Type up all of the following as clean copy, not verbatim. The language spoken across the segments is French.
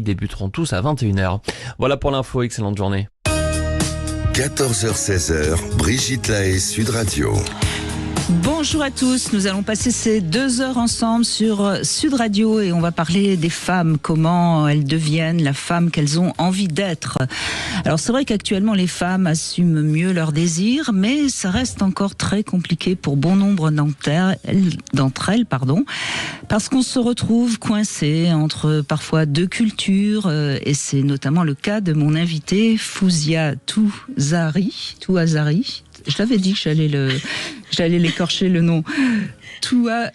débuteront tous à 21h. Voilà pour l'info, excellente journée. 14h-16h, Brigitte Lahaie, Sud Radio. Bonjour à tous, nous allons passer ces 2 heures ensemble sur Sud Radio et on va parler des femmes, comment elles deviennent la femme qu'elles ont envie d'être. Alors c'est vrai qu'actuellement les femmes assument mieux leurs désirs, mais ça reste encore très compliqué pour bon nombre d'entre elles, parce qu'on se retrouve coincé entre parfois 2 cultures, et c'est notamment le cas de mon invité Fouzia Touazari. Je t'avais dit que j'allais l'écorcher le nom. Touazari.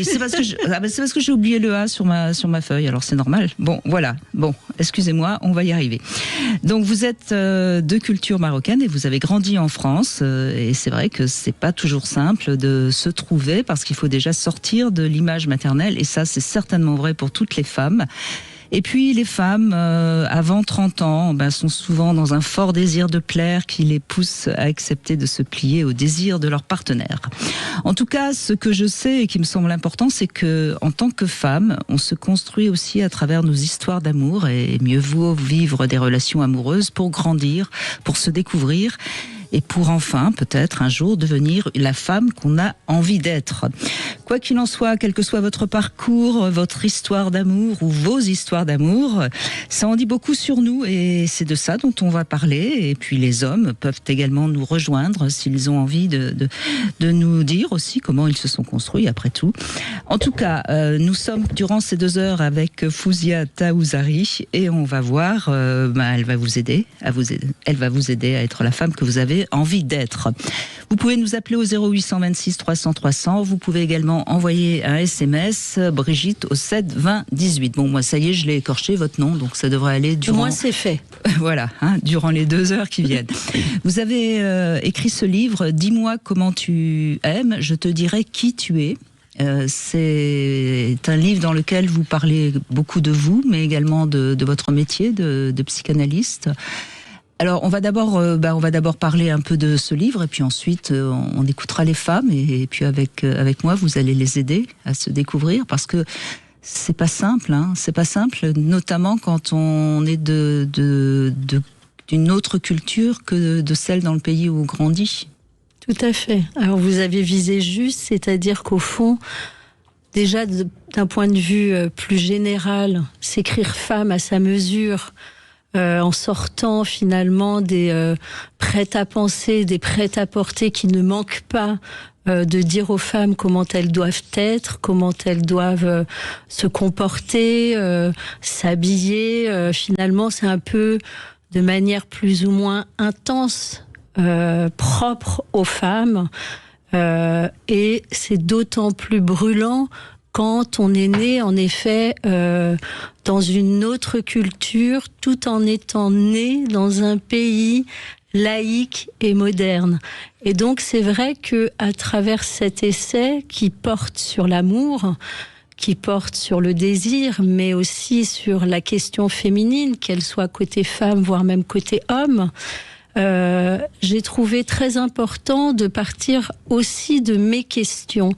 C'est parce que j'ai oublié le A sur ma feuille. Alors c'est normal. Bon, voilà. Bon, excusez-moi, on va y arriver. Donc vous êtes de culture marocaine et vous avez grandi en France. Et c'est vrai que c'est pas toujours simple de se trouver parce qu'il faut déjà sortir de l'image maternelle. Et ça, c'est certainement vrai pour toutes les femmes. Et puis les femmes, avant 30 ans, sont souvent dans un fort désir de plaire qui les pousse à accepter de se plier au désir de leur partenaire. En tout cas, ce que je sais et qui me semble important, c'est que en tant que femme, on se construit aussi à travers nos histoires d'amour et mieux vaut vivre des relations amoureuses pour grandir, pour se découvrir et pour enfin, peut-être un jour, devenir la femme qu'on a envie d'être. Quoi qu'il en soit, quel que soit votre parcours, votre histoire d'amour ou vos histoires d'amour, ça en dit beaucoup sur nous et c'est de ça dont on va parler. Et puis les hommes peuvent également nous rejoindre s'ils ont envie de nous dire aussi comment ils se sont construits après tout. En tout cas, nous sommes durant ces 2 heures avec Fouzia Touazari et on va voir, elle va vous aider à être la femme que vous avez envie d'être. Vous pouvez nous appeler au 0826 300 300. Vous pouvez également envoyer un SMS Brigitte au 7 20 18. Bon, moi ça y est, je l'ai écorché votre nom, donc ça devrait aller durant. Au moins c'est fait. Voilà, durant les 2 heures qui viennent. Vous avez écrit ce livre, Dis-moi comment tu aimes, je te dirai qui tu es. C'est un livre dans lequel vous parlez beaucoup de vous, mais également de votre métier de psychanalyste. Alors, on va d'abord parler un peu de ce livre, et puis ensuite, on écoutera les femmes, et puis avec moi, vous allez les aider à se découvrir, parce que c'est pas simple, c'est pas simple, notamment quand on est d'une autre culture que de celle dans le pays où on grandit. Tout à fait. Alors, vous avez visé juste, c'est-à-dire qu'au fond, déjà, d'un point de vue plus général, s'écrire femme à sa mesure, en sortant finalement des prêts-à-penser, des prêts-à-porter qui ne manquent pas de dire aux femmes comment elles doivent être, comment elles doivent se comporter, s'habiller. Finalement, c'est un peu de manière plus ou moins intense, propre aux femmes. Et c'est d'autant plus brûlant quand on est né, en effet, dans une autre culture, tout en étant né dans un pays laïque et moderne. Et donc, c'est vrai que à travers cet essai qui porte sur l'amour, qui porte sur le désir, mais aussi sur la question féminine, qu'elle soit côté femme, voire même côté homme, j'ai trouvé très important de partir aussi de mes questions,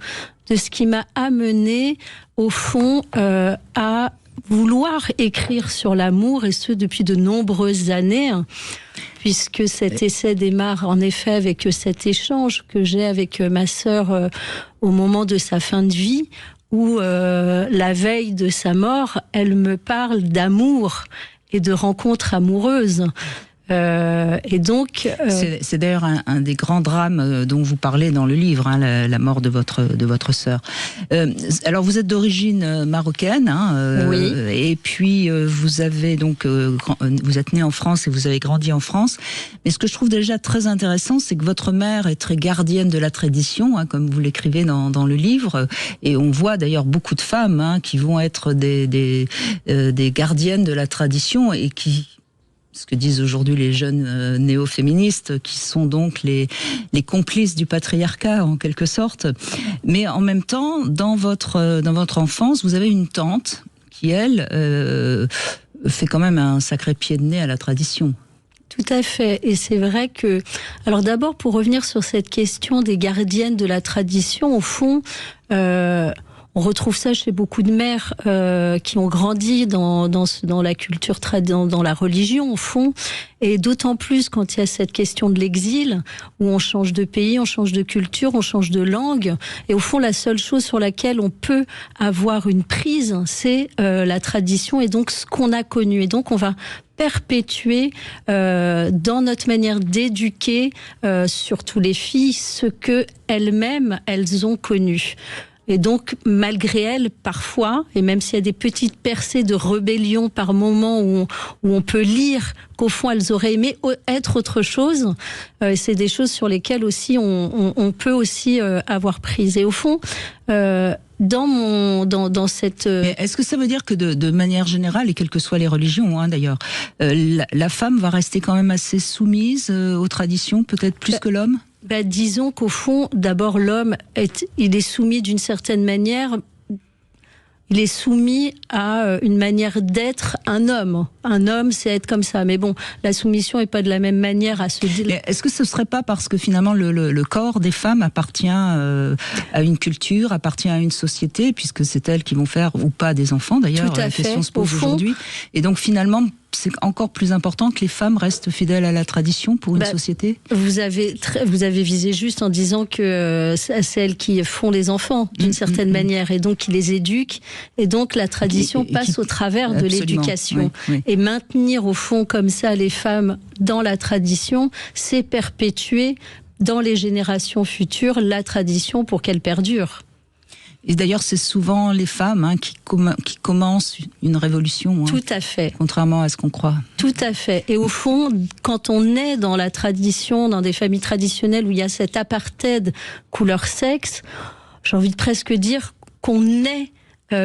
de ce qui m'a amené au fond à vouloir écrire sur l'amour, et ce depuis de nombreuses années, puisque cet essai démarre en effet avec cet échange que j'ai avec ma sœur au moment de sa fin de vie, où la veille de sa mort, elle me parle d'amour et de rencontres amoureuses. Et donc, c'est d'ailleurs un des grands drames dont vous parlez dans le livre, la mort de votre sœur. Alors vous êtes d'origine marocaine, oui. Et puis vous avez donc vous êtes né en France et vous avez grandi en France. Mais ce que je trouve déjà très intéressant, c'est que votre mère est très gardienne de la tradition, comme vous l'écrivez dans le livre. Et on voit d'ailleurs beaucoup de femmes qui vont être des gardiennes de la tradition et qui, ce que disent aujourd'hui les jeunes néo-féministes, qui sont donc les complices du patriarcat en quelque sorte. Mais en même temps, dans votre enfance, vous avez une tante qui, elle, fait quand même un sacré pied de nez à la tradition. Tout à fait. Et c'est vrai que... Alors d'abord, pour revenir sur cette question des gardiennes de la tradition, au fond... On retrouve ça chez beaucoup de mères qui ont grandi dans la culture, dans la religion au fond, et d'autant plus quand il y a cette question de l'exil, où on change de pays, on change de culture, on change de langue, et au fond la seule chose sur laquelle on peut avoir une prise, c'est la tradition et donc ce qu'on a connu. Et donc on va perpétuer dans notre manière d'éduquer, surtout les filles, ce que elles-mêmes elles ont connu. Et donc, malgré elles, parfois, et même s'il y a des petites percées de rébellion par moment où on peut lire qu'au fond, elles auraient aimé être autre chose, c'est des choses sur lesquelles aussi on peut aussi avoir prise. Et au fond, dans cette... Mais est-ce que ça veut dire que de manière générale, et quelles que soient les religions d'ailleurs, la femme va rester quand même assez soumise aux traditions, peut-être plus que l'homme ? Disons qu'au fond, d'abord, l'homme, il est soumis d'une certaine manière, il est soumis à une manière d'être un homme. Un homme, c'est être comme ça. Mais bon, la soumission n'est pas de la même manière à se dire... Est-ce que ce ne serait pas parce que finalement le corps des femmes appartient à une culture, appartient à une société, puisque c'est elles qui vont faire ou pas des enfants d'ailleurs, la question se pose aujourd'hui. Et donc finalement... c'est encore plus important que les femmes restent fidèles à la tradition pour une société ? Vous avez visé juste en disant que c'est elles qui font les enfants d'une certaine manière et donc qui les éduquent. Et donc la tradition passe au travers de l'éducation. Oui. Et maintenir au fond comme ça les femmes dans la tradition, c'est perpétuer dans les générations futures la tradition pour qu'elle perdure. Et d'ailleurs, c'est souvent les femmes qui commencent une révolution. Tout à fait. Contrairement à ce qu'on croit. Tout à fait. Et au fond, quand on est dans la tradition, dans des familles traditionnelles où il y a cet apartheid couleur-sexe, j'ai envie de presque dire qu'on est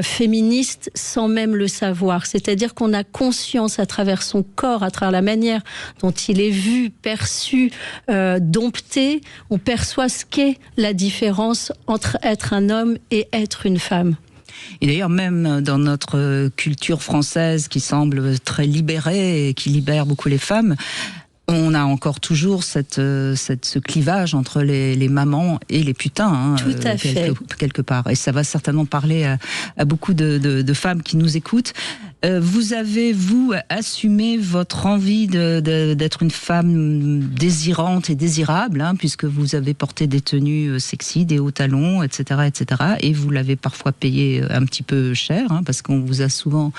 féministe sans même le savoir. C'est-à-dire qu'on a conscience à travers son corps, à travers la manière dont il est vu, perçu, dompté, on perçoit ce qu'est la différence entre être un homme et être une femme. Et d'ailleurs, même dans notre culture française qui semble très libérée et qui libère beaucoup les femmes, on a encore toujours ce clivage entre les mamans et les putains, Tout à fait. quelque part. Et ça va certainement parler à beaucoup de femmes qui nous écoutent. Vous avez, vous, assumé votre envie d'être une femme désirante et désirable, puisque vous avez porté des tenues sexy, des hauts talons, etc., etc. Et vous l'avez parfois payé un petit peu cher, parce qu'on vous a souvent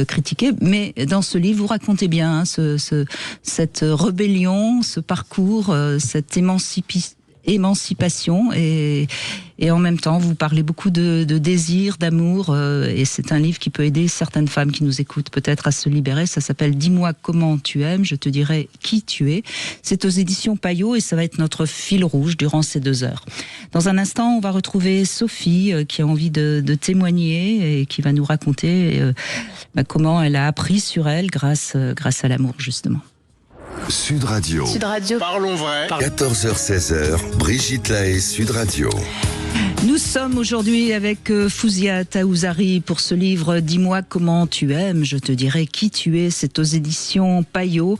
critiqué. Mais dans ce livre, vous racontez bien cette rébellion, ce parcours, cette émancipation et en même temps vous parlez beaucoup de désir, d'amour et c'est un livre qui peut aider certaines femmes qui nous écoutent peut-être à se libérer. Ça s'appelle Dis-moi comment tu aimes, je te dirai qui tu es. C'est aux éditions Payot et ça va être notre fil rouge durant ces 2 heures. Dans un instant, on va retrouver Sophie qui a envie de témoigner et qui va nous raconter comment elle a appris sur elle grâce à l'amour justement. Sud Radio. Sud Radio. Parlons vrai. 14h-16h, Brigitte Lahaie, Sud Radio. Nous sommes aujourd'hui avec Fouzia Taouzari pour ce livre « Dis-moi comment tu aimes, je te dirai qui tu es ». C'est aux éditions Payot.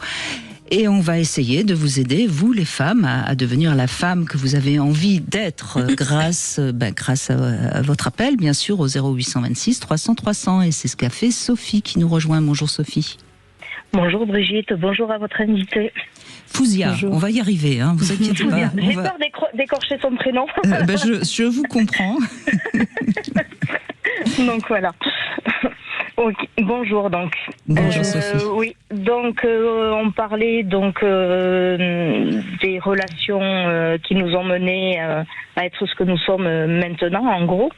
Et on va essayer de vous aider, vous les femmes, à devenir la femme que vous avez envie d'être grâce à votre appel, bien sûr, au 0826 300 300. Et c'est ce qu'a fait Sophie qui nous rejoint. Bonjour Sophie. Bonjour Brigitte, bonjour à votre invité. Fouzia, on va y arriver, vous inquiétez pas. J'ai peur d'écorcher son prénom. Je vous comprends. Donc voilà. Okay. Bonjour donc. Bonjour Sophie. Oui, donc on parlait donc des relations qui nous ont menés à être ce que nous sommes maintenant, en gros.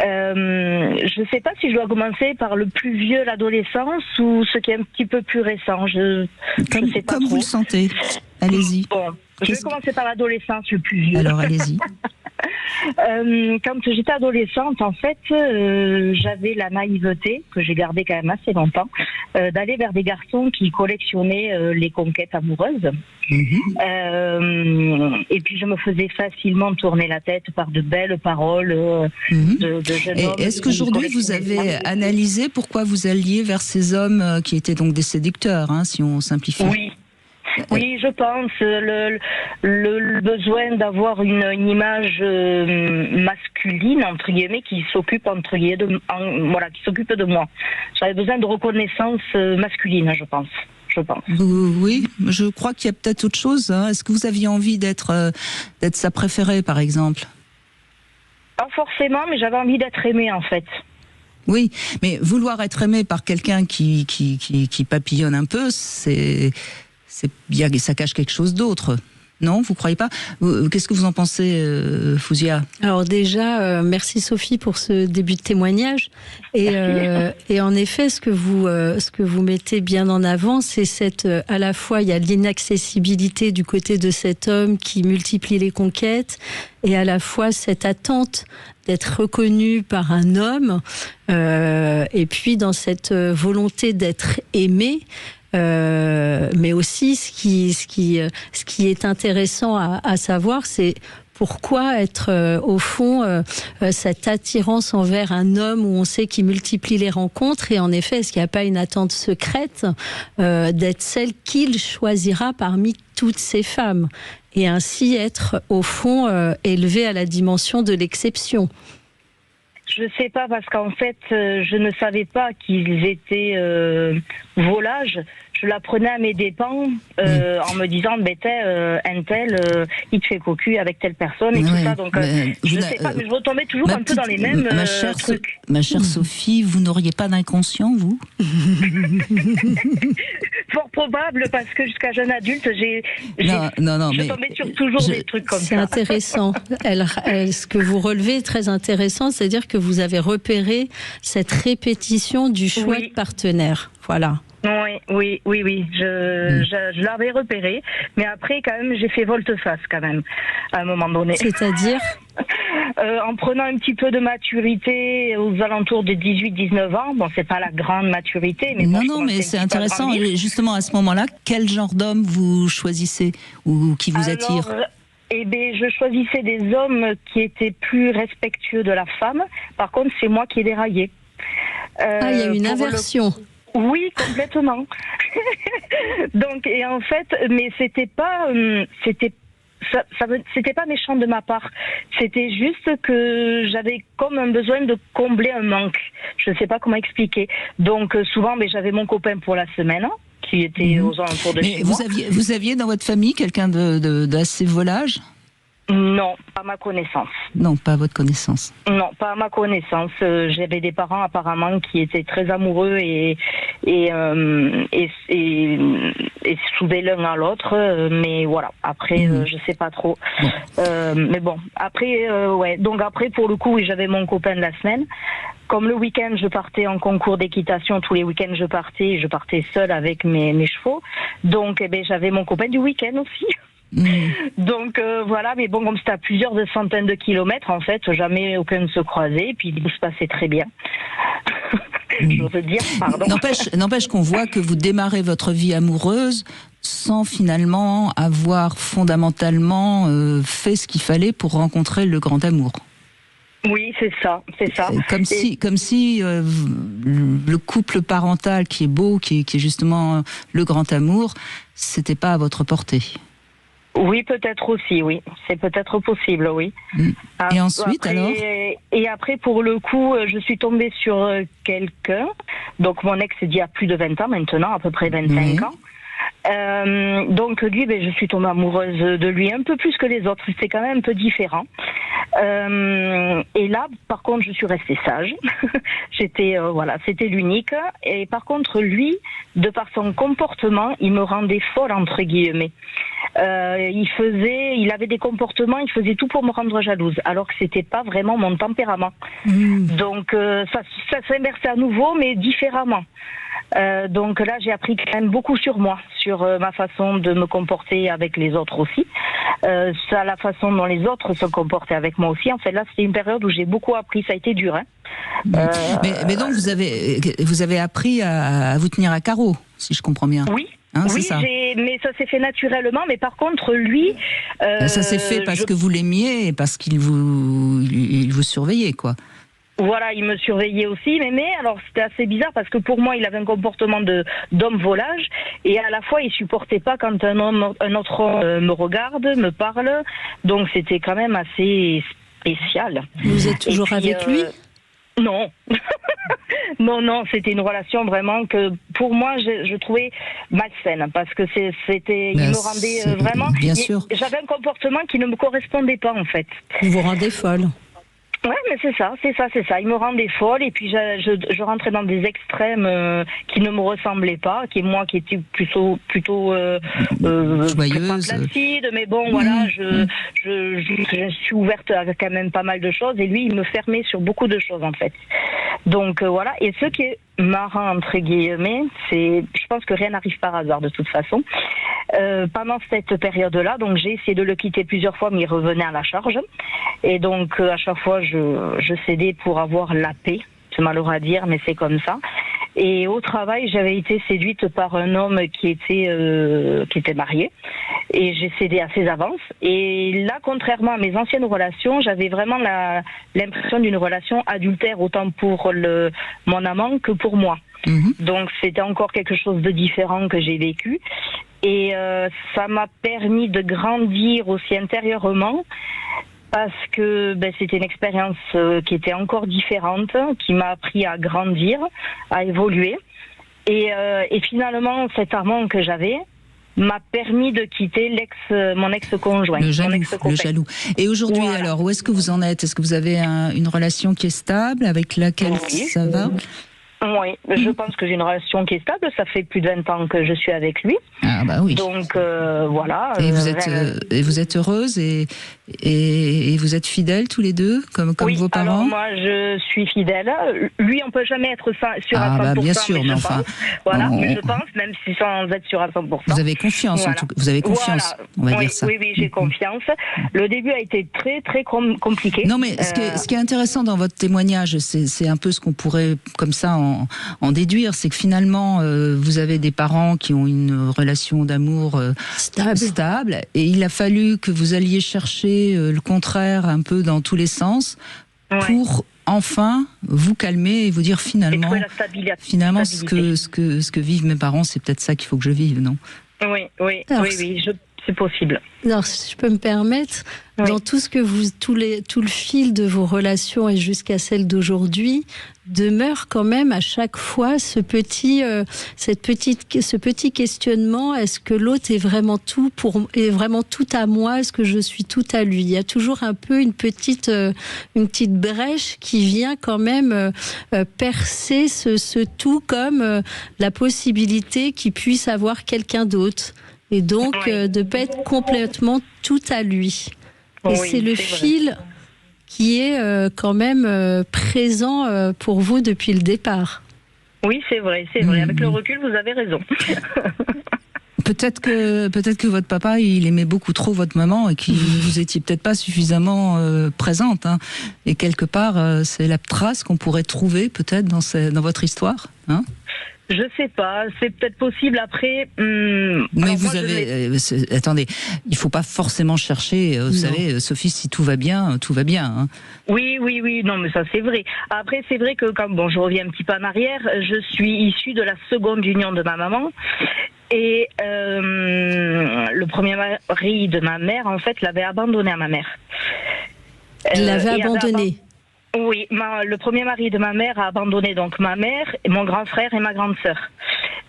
Je ne sais pas si je dois commencer par le plus vieux, l'adolescence, ou ce qui est un petit peu plus récent. Je sais pas comme trop. Vous le sentez. Allez-y. Bon, je vais commencer par l'adolescence, le plus vieux. Alors allez-y. Quand j'étais adolescente, en fait, j'avais la naïveté, que j'ai gardée quand même assez longtemps, d'aller vers des garçons qui collectionnaient les conquêtes amoureuses. Et puis je me faisais facilement tourner la tête par de belles paroles de jeunes hommes. Est-ce qu'aujourd'hui vous avez analysé pourquoi vous alliez vers ces hommes qui étaient donc des séducteurs, si on simplifie ? Oui. Oui, je pense le besoin d'avoir une image masculine entre guillemets qui s'occupe qui s'occupe de moi. J'avais besoin de reconnaissance masculine, je pense. Oui, je crois qu'il y a peut-être autre chose. Hein. Est-ce que vous aviez envie d'être sa préférée, par exemple? Pas forcément, mais j'avais envie d'être aimée, en fait. Oui, mais vouloir être aimé par quelqu'un qui papillonne un peu, ça cache quelque chose d'autre. Non, vous croyez pas? Qu'est-ce que vous en pensez, Fouzia? Alors déjà, merci Sophie pour ce début de témoignage. Et en effet, ce que vous mettez bien en avant, c'est à la fois il y a l'inaccessibilité du côté de cet homme qui multiplie les conquêtes, et à la fois cette attente d'être reconnu par un homme, et puis dans cette volonté d'être aimé. Mais aussi, ce qui est intéressant à savoir, c'est pourquoi être au fond cette attirance envers un homme où on sait qu'il multiplie les rencontres, et en effet, est-ce qu'il n'y a pas une attente secrète d'être celle qu'il choisira parmi toutes ces femmes, et ainsi être au fond élevé à la dimension de l'exception? Je sais pas, parce qu'en fait, je ne savais pas qu'ils étaient volages. Je l'apprenais à mes dépens en me disant, un tel, il te fait cocu avec telle personne et tout ça. Donc, je ne sais pas, mais je retombais toujours un peu dans les mêmes trucs. Ma chère Sophie, vous n'auriez pas d'inconscient, vous? Fort probable, parce que jusqu'à jeune adulte, je tombais sur toujours des trucs comme ça. C'est intéressant. Ce que vous relevez est très intéressant, c'est-à-dire que vous avez repéré cette répétition du choix de partenaire. Voilà. Oui. Je l'avais repéré, mais après, quand même, j'ai fait volte-face, quand même, à un moment donné. C'est-à-dire en prenant un petit peu de maturité aux alentours de 18-19 ans. Bon, c'est pas la grande maturité, mais... Non, mais c'est intéressant. Justement, à ce moment-là, quel genre d'homme vous choisissez ou qui vous attire? Je choisissais des hommes qui étaient plus respectueux de la femme. Par contre, c'est moi qui ai déraillé. Il y a une inversion. Oui, complètement. Donc, et en fait, mais c'était pas méchant de ma part. C'était juste que j'avais comme un besoin de combler un manque. Je ne sais pas comment expliquer. Donc, souvent, j'avais mon copain pour la semaine, qui était aux alentours de chez moi. Vous aviez dans votre famille quelqu'un d'assez volage? Non, pas à ma connaissance. Non, pas à votre connaissance. Non, pas à ma connaissance. J'avais des parents apparemment qui étaient très amoureux et soudaient l'un à l'autre. Mais voilà, après, je sais pas trop. Mais bon, après, Donc après, pour le coup, oui, j'avais mon copain de la semaine. Comme le week-end, je partais en concours d'équitation. Tous les week-ends, je partais seule avec mes chevaux. Donc, j'avais mon copain du week-end aussi. Donc voilà, mais bon, comme c'était à plusieurs centaines de kilomètres, en fait, jamais aucun ne se croisait, et puis tout se passait très bien. Je veux dire, pardon. N'empêche qu'on voit que vous démarrez votre vie amoureuse sans finalement avoir fondamentalement fait ce qu'il fallait pour rencontrer le grand amour. Oui, c'est ça. Comme si le couple parental qui est beau, qui est justement le grand amour, c'était pas à votre portée. Oui, peut-être aussi, oui. C'est peut-être possible, oui. Et ensuite, alors ? Et après, pour le coup, je suis tombée sur quelqu'un. Donc, mon ex dit à plus de 20 ans maintenant, à peu près 25 ans. Donc lui, je suis tombée amoureuse de lui un peu plus que les autres. C'était quand même un peu différent. Et là, par contre, je suis restée sage. C'était l'unique. Et par contre, lui, de par son comportement, il me rendait folle entre guillemets. Il avait des comportements, il faisait tout pour me rendre jalouse, alors que c'était pas vraiment mon tempérament. Donc ça s'inversait à nouveau, mais différemment. Donc là, j'ai appris quand même beaucoup sur moi, sur ma façon de me comporter avec les autres aussi, la façon dont les autres se comportaient avec moi aussi. En fait, là, c'était une période où j'ai beaucoup appris. Ça a été dur, hein. Mais donc, vous avez appris à vous tenir à carreau, si je comprends bien. Oui. C'est ça. Mais ça s'est fait naturellement. Mais par contre, lui... ça s'est fait parce que vous l'aimiez et parce qu'il vous surveillait, quoi. Voilà, il me surveillait aussi, mais alors c'était assez bizarre parce que pour moi, il avait un comportement d'homme volage et à la fois, il supportait pas quand un autre homme me regarde, me parle. Donc c'était quand même assez spécial. Vous êtes toujours avec lui ? Non. non, c'était une relation vraiment que pour moi je trouvais malsaine parce que il me rendait vraiment. Bien sûr. J'avais un comportement qui ne me correspondait pas en fait. Vous vous rendez folle. Ouais, mais c'est ça. Il me rendait folle et puis je rentrais dans des extrêmes qui ne me ressemblaient pas, qui étais plutôt joyeuse, placide, mais bon, voilà, je suis ouverte à quand même pas mal de choses et lui, il me fermait sur beaucoup de choses en fait. Donc voilà. Et ce qui est marrant entre guillemets, je pense que rien n'arrive par hasard de toute façon. Pendant cette période-là, donc j'ai essayé de le quitter plusieurs fois, mais il revenait à la charge. Et donc à chaque fois, je cédais pour avoir la paix. C'est malheureux à dire, mais c'est comme ça. Et au travail, j'avais été séduite par un homme qui était marié, et j'ai cédé à ses avances. Et là, contrairement à mes anciennes relations, j'avais vraiment l'impression d'une relation adultère, autant pour mon amant que pour moi. Donc c'était encore quelque chose de différent que j'ai vécu. Et ça m'a permis de grandir aussi intérieurement parce que c'était une expérience qui était encore différente, qui m'a appris à grandir, à évoluer. Et finalement, cet amant que j'avais m'a permis de quitter mon ex-conjoint. Le jaloux. Et aujourd'hui, voilà. Alors, où est-ce que vous en êtes ? Est-ce que vous avez une relation qui est stable, avec laquelle ça va ? Oui, je pense que j'ai une relation qui est stable. Ça fait plus de 20 ans que je suis avec lui. Ah bah oui. Donc voilà. Et vous êtes heureuse et vous êtes fidèles tous les deux, comme oui, vos parents. Alors moi je suis fidèle. Lui, on peut jamais être sûr à 100%. Bah bien sûr, mais enfin. Voilà, mais je pense, même si sans être sûr à 100%. Vous avez confiance, voilà. en tout cas. Vous avez confiance, on va dire ça. Oui, j'ai confiance. Le début a été très, très compliqué. Non, mais ce qui est intéressant dans votre témoignage, c'est un peu ce qu'on pourrait, comme ça, en déduire, c'est que finalement, vous avez des parents qui ont une relation d'amour stable, et il a fallu que vous alliez chercher le contraire un peu dans tous les sens pour enfin vous calmer et vous dire finalement ce que vivent mes parents, c'est peut-être ça qu'il faut que je vive, non ? Oui, c'est possible. Alors, si je peux me permettre, dans tout le fil de vos relations et jusqu'à celle d'aujourd'hui, demeure quand même à chaque fois ce petit questionnement: est-ce que l'autre est vraiment tout à moi? Est-ce que je suis tout à lui? Il y a toujours un peu une petite brèche qui vient quand même percer ce tout, comme la possibilité qu'il puisse avoir quelqu'un d'autre. Et donc, de ne pas être complètement tout à lui. Et c'est le fil qui est quand même présent pour vous depuis le départ. Oui, c'est vrai. Avec le recul, vous avez raison. Peut-être que votre papa, il aimait beaucoup trop votre maman et que vous étiez peut-être pas suffisamment présente. Hein. Et quelque part, c'est la trace qu'on pourrait trouver peut-être dans votre histoire. Hein. Je sais pas, c'est peut-être possible après. Mais vous attendez, il faut pas forcément chercher. Vous savez, Sophie, si tout va bien, tout va bien. Hein. Oui, non, mais ça c'est vrai. Après, c'est vrai que je reviens un petit peu en arrière, je suis issue de la seconde union de ma maman. Et le premier mari de ma mère, en fait, l'avait abandonné à ma mère. Il l'avait abandonné. Oui, le premier mari de ma mère a abandonné donc ma mère, mon grand frère et ma grande sœur.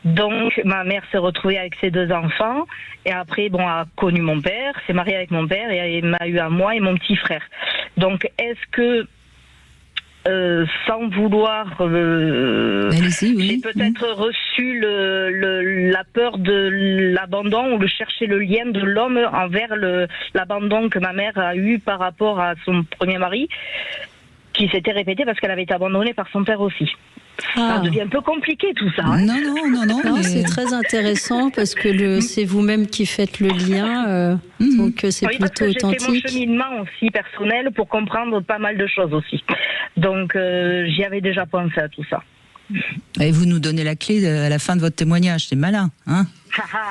Donc ma mère s'est retrouvée avec ses 2 enfants et après a connu mon père, s'est mariée avec mon père et il m'a eu à moi et mon petit frère. Donc est-ce que sans vouloir, j'ai peut-être reçu la peur de l'abandon ou de chercher le lien de l'homme envers l'abandon que ma mère a eu par rapport à son premier mari, qui s'était répété parce qu'elle avait été abandonnée par son père aussi. Ça devient un peu compliqué tout ça. Hein. Non, mais... c'est très intéressant parce que c'est vous-même qui faites le lien, donc c'est plutôt authentique. J'ai fait mon cheminement aussi personnel pour comprendre pas mal de choses aussi. Donc j'y avais déjà pensé à tout ça. Et vous nous donnez la clé à la fin de votre témoignage, c'est malin, hein?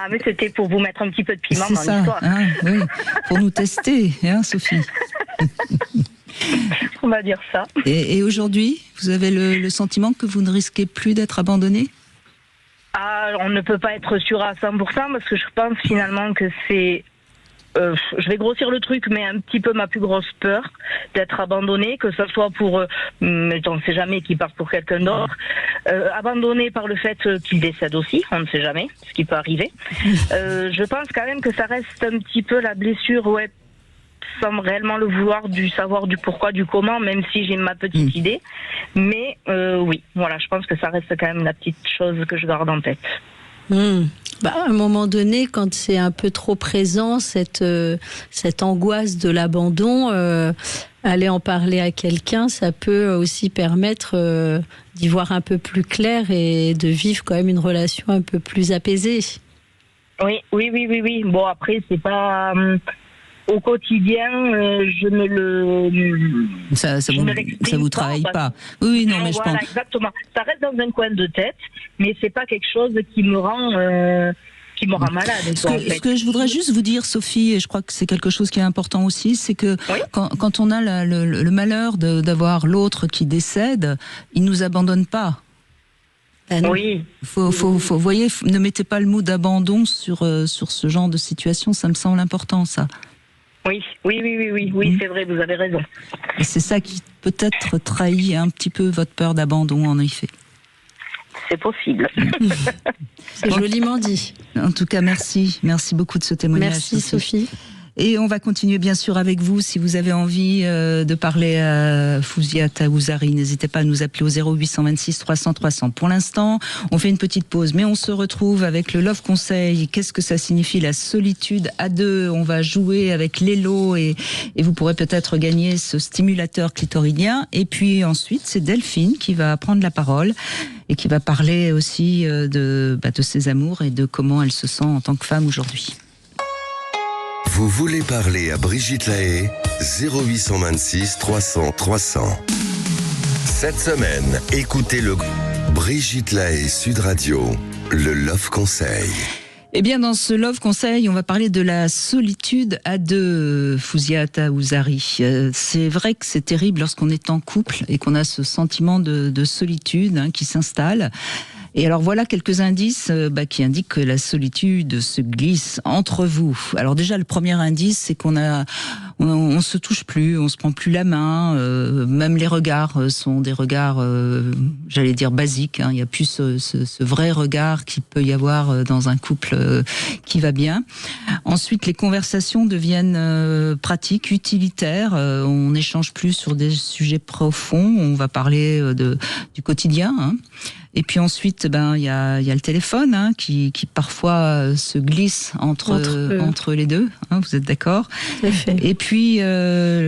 Mais c'était pour vous mettre un petit peu de piment dans l'histoire. Hein, oui, pour nous tester, hein, Sophie. On va dire ça. Et aujourd'hui, vous avez le sentiment que vous ne risquez plus d'être abandonné ? On ne peut pas être sûr à 100% parce que je pense finalement que c'est... je vais grossir le truc, mais un petit peu ma plus grosse peur d'être abandonnée, que ce soit pour, mais on ne sait jamais qu'il part pour quelqu'un d'autre, abandonnée par le fait qu'il décède aussi, on ne sait jamais, ce qui peut arriver. Je pense quand même que ça reste un petit peu la blessure, sans réellement le vouloir, du savoir du pourquoi, du comment, même si j'ai ma petite idée. Mais oui, voilà, je pense que ça reste quand même la petite chose que je garde en tête. À un moment donné, quand c'est un peu trop présent, cette angoisse de l'abandon, aller en parler à quelqu'un, ça peut aussi permettre d'y voir un peu plus clair et de vivre quand même une relation un peu plus apaisée. Oui. Bon, après, c'est pas... au quotidien, je ne le... Ça vous travaille pas. Oui, non, mais je pense... Exactement. Ça reste dans un coin de tête, mais c'est pas quelque chose qui me rend malade. Ce que je voudrais juste vous dire, Sophie, et je crois que c'est quelque chose qui est important aussi, c'est que quand on a le malheur d'avoir l'autre qui décède, il nous abandonne pas. Oui. Vous voyez, ne mettez pas le mot d'abandon sur ce genre de situation, ça me semble important, ça. Oui, c'est vrai, vous avez raison. Et c'est ça qui peut-être trahit un petit peu votre peur d'abandon, en effet. C'est possible. C'est joliment dit. En tout cas, merci beaucoup de ce témoignage. Merci Sophie. Et on va continuer bien sûr avec vous. Si vous avez envie de parler à Fouzia Taouzari, n'hésitez pas à nous appeler au 0826 300 300. Pour l'instant, on fait une petite pause, mais on se retrouve avec le Love Conseil. Qu'est-ce que ça signifie la solitude à deux? On va jouer avec Lélo et vous pourrez peut-être gagner ce stimulateur clitoridien. Et puis ensuite, c'est Delphine qui va prendre la parole et qui va parler aussi de ses amours et de comment elle se sent en tant que femme aujourd'hui. Vous voulez parler à Brigitte Lahaie? 0826 300 300. Cette semaine, écoutez le Brigitte Lahaie Sud Radio, le Love Conseil. Eh bien, dans ce Love Conseil, on va parler de la solitude à deux, Fouzia Taouzari. C'est vrai que c'est terrible lorsqu'on est en couple et qu'on a ce sentiment de solitude qui s'installe. Et alors voilà quelques indices qui indiquent que la solitude se glisse entre vous. Alors déjà, le premier indice, c'est on se touche plus, on se prend plus la main, même les regards sont des regards, j'allais dire basiques. Il n'y a plus ce vrai regard qu'il peut y avoir dans un couple qui va bien. Ensuite, les conversations deviennent pratiques, utilitaires. On n'échange plus sur des sujets profonds. On va parler du quotidien. Et puis ensuite, il y a le téléphone qui parfois se glisse entre les deux. Vous êtes d'accord? Tout à fait. Et puis là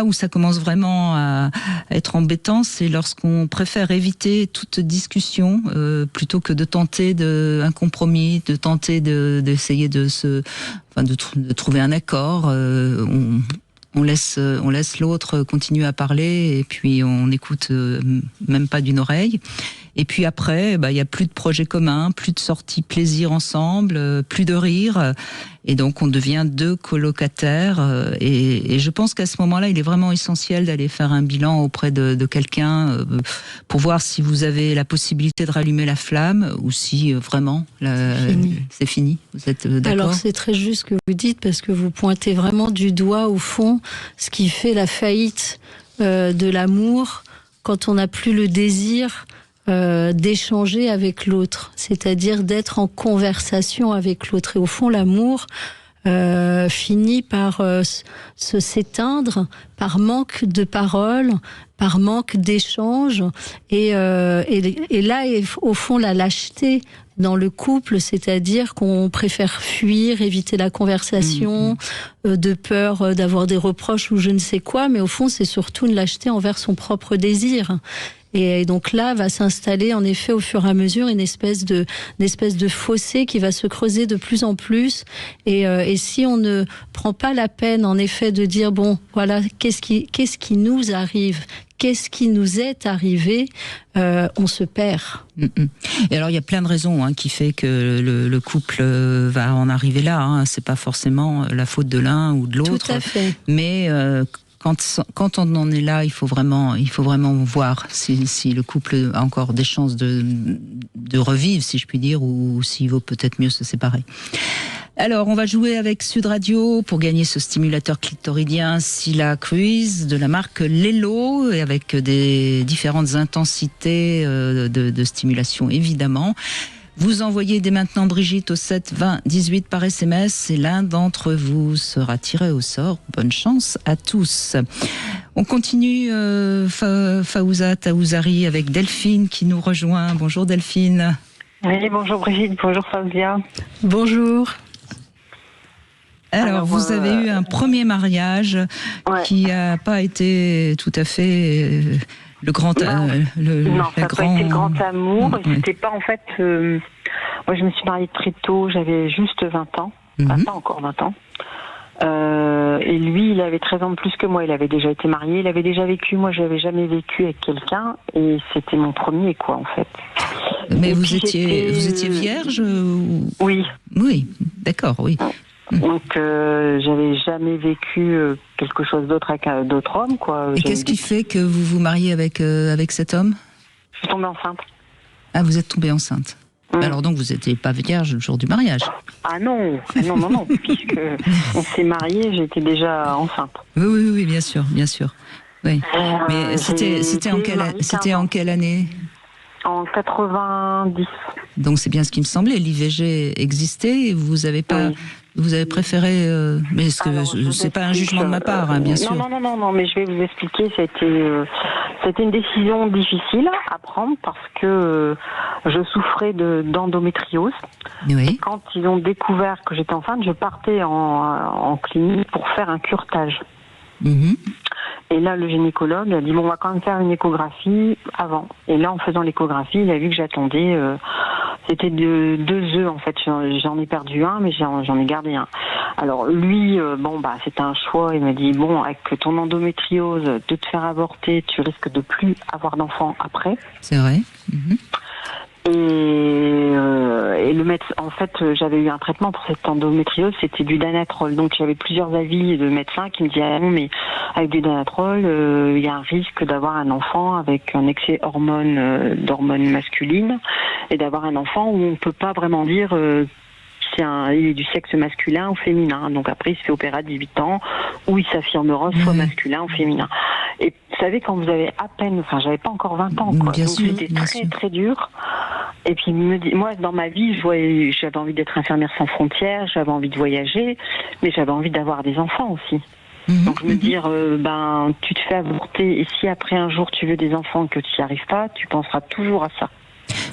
où ça commence vraiment à être embêtant, c'est lorsqu'on préfère éviter toute discussion plutôt que de tenter un compromis, de tenter d'essayer de trouver un accord. On laisse l'autre continuer à parler et puis on n'écoute même pas d'une oreille. Et puis après, il y a plus de projets communs, plus de sorties plaisir ensemble, plus de rire. Et donc on devient deux colocataires. Et je pense qu'à ce moment-là, il est vraiment essentiel d'aller faire un bilan auprès de quelqu'un pour voir si vous avez la possibilité de rallumer la flamme ou si vraiment c'est fini. Vous êtes d'accord? Alors c'est très juste ce que vous dites parce que vous pointez vraiment du doigt au fond ce qui fait la faillite de l'amour quand on n'a plus le désir d'échanger avec l'autre, c'est-à-dire d'être en conversation avec l'autre. Et au fond, l'amour finit par s'éteindre par manque de paroles, par manque d'échanges. Et là est au fond la lâcheté dans le couple, c'est-à-dire qu'on préfère fuir, éviter la conversation, de peur d'avoir des reproches ou je ne sais quoi, mais au fond, c'est surtout une lâcheté envers son propre désir. Et donc là, va s'installer en effet au fur et à mesure une espèce de fossé qui va se creuser de plus en plus. Et si on ne prend pas la peine en effet de dire bon, voilà, qu'est-ce qui nous arrive, qu'est-ce qui nous est arrivé, on se perd. Et alors il y a plein de raisons qui fait que le couple va en arriver là. C'est pas forcément la faute de l'un ou de l'autre. Tout à fait. Mais Quand on en est là, il faut vraiment voir si le couple a encore des chances de revivre, si je puis dire, ou s'il vaut peut-être mieux se séparer. Alors, on va jouer avec Sud Radio pour gagner ce stimulateur clitoridien Scylla Cruise de la marque Lelo, et avec des différentes intensités de stimulation, évidemment. Vous envoyez dès maintenant Brigitte au 7 20 18 par SMS et l'un d'entre vous sera tiré au sort. Bonne chance à tous. On continue Fawza Taouzari avec Delphine qui nous rejoint. Bonjour Delphine. Oui, bonjour Brigitte, bonjour Fawzia. Bonjour. Alors, vous avez eu un premier mariage qui n'a pas été tout à fait le grand... Non, ça n'a pas été le grand amour. C'était pas en fait... moi, je me suis mariée très tôt, j'avais juste 20 ans. Pas encore 20 ans. Et lui, il avait 13 ans de plus que moi. Il avait déjà été marié, il avait déjà vécu. Moi, je n'avais jamais vécu avec quelqu'un. Et c'était mon premier, quoi, en fait. Mais vous étiez vierge ou... Oui. Oui, d'accord, oui. Donc, j'avais jamais vécu quelque chose d'autre avec d'autres hommes, quoi. Et qu'est-ce qui fait que vous vous mariez avec cet homme ? Je suis tombée enceinte. Ah, vous êtes tombée enceinte. Alors donc, vous n'étiez pas vierge le jour du mariage ? Ah non, puisque on s'est mariés, j'étais déjà enceinte. Oui, bien sûr. Oui. Mais c'était en quelle année ? En 90. Donc c'est bien ce qui me semblait. L'IVG existait et vous avez pas... Oui. Vous avez préféré, mais est-ce que c'est pas un jugement de ma part, hein, bien sûr. Non, mais je vais vous expliquer. C'était une décision difficile à prendre parce que je souffrais d'endométriose. Oui. Quand ils ont découvert que j'étais enceinte, je partais en clinique pour faire un curetage. Et là, le gynécologue a dit bon, on va quand même faire une échographie avant. Et là, en faisant l'échographie, il a vu que j'attendais. C'était 2 œufs en fait. J'en ai perdu un, mais j'en ai gardé un. Alors lui, c'était un choix. Il m'a dit bon, avec ton endométriose, de te faire avorter, tu risques de plus avoir d'enfants après. C'est vrai. Et le médecin, en fait, j'avais eu un traitement pour cette endométriose, c'était du Danatrol. Donc j'avais plusieurs avis de médecins qui me disaient ah non, mais avec du Danatrol, il y a un risque d'avoir un enfant avec un excès d'hormones masculines et d'avoir un enfant où on ne peut pas vraiment dire il est du sexe masculin ou féminin. Donc après, il se fait opérer à 18 ans où il s'affirmera soit masculin ou féminin. Et vous savez, quand vous avez à peine, j'avais pas encore 20 ans, quoi. Donc c'était très très dur. Et puis moi, dans ma vie, j'avais envie d'être infirmière sans frontières, j'avais envie de voyager, mais j'avais envie d'avoir des enfants aussi. Donc me dire, tu te fais avorter, et si après un jour tu veux des enfants et que tu n'y arrives pas, tu penseras toujours à ça.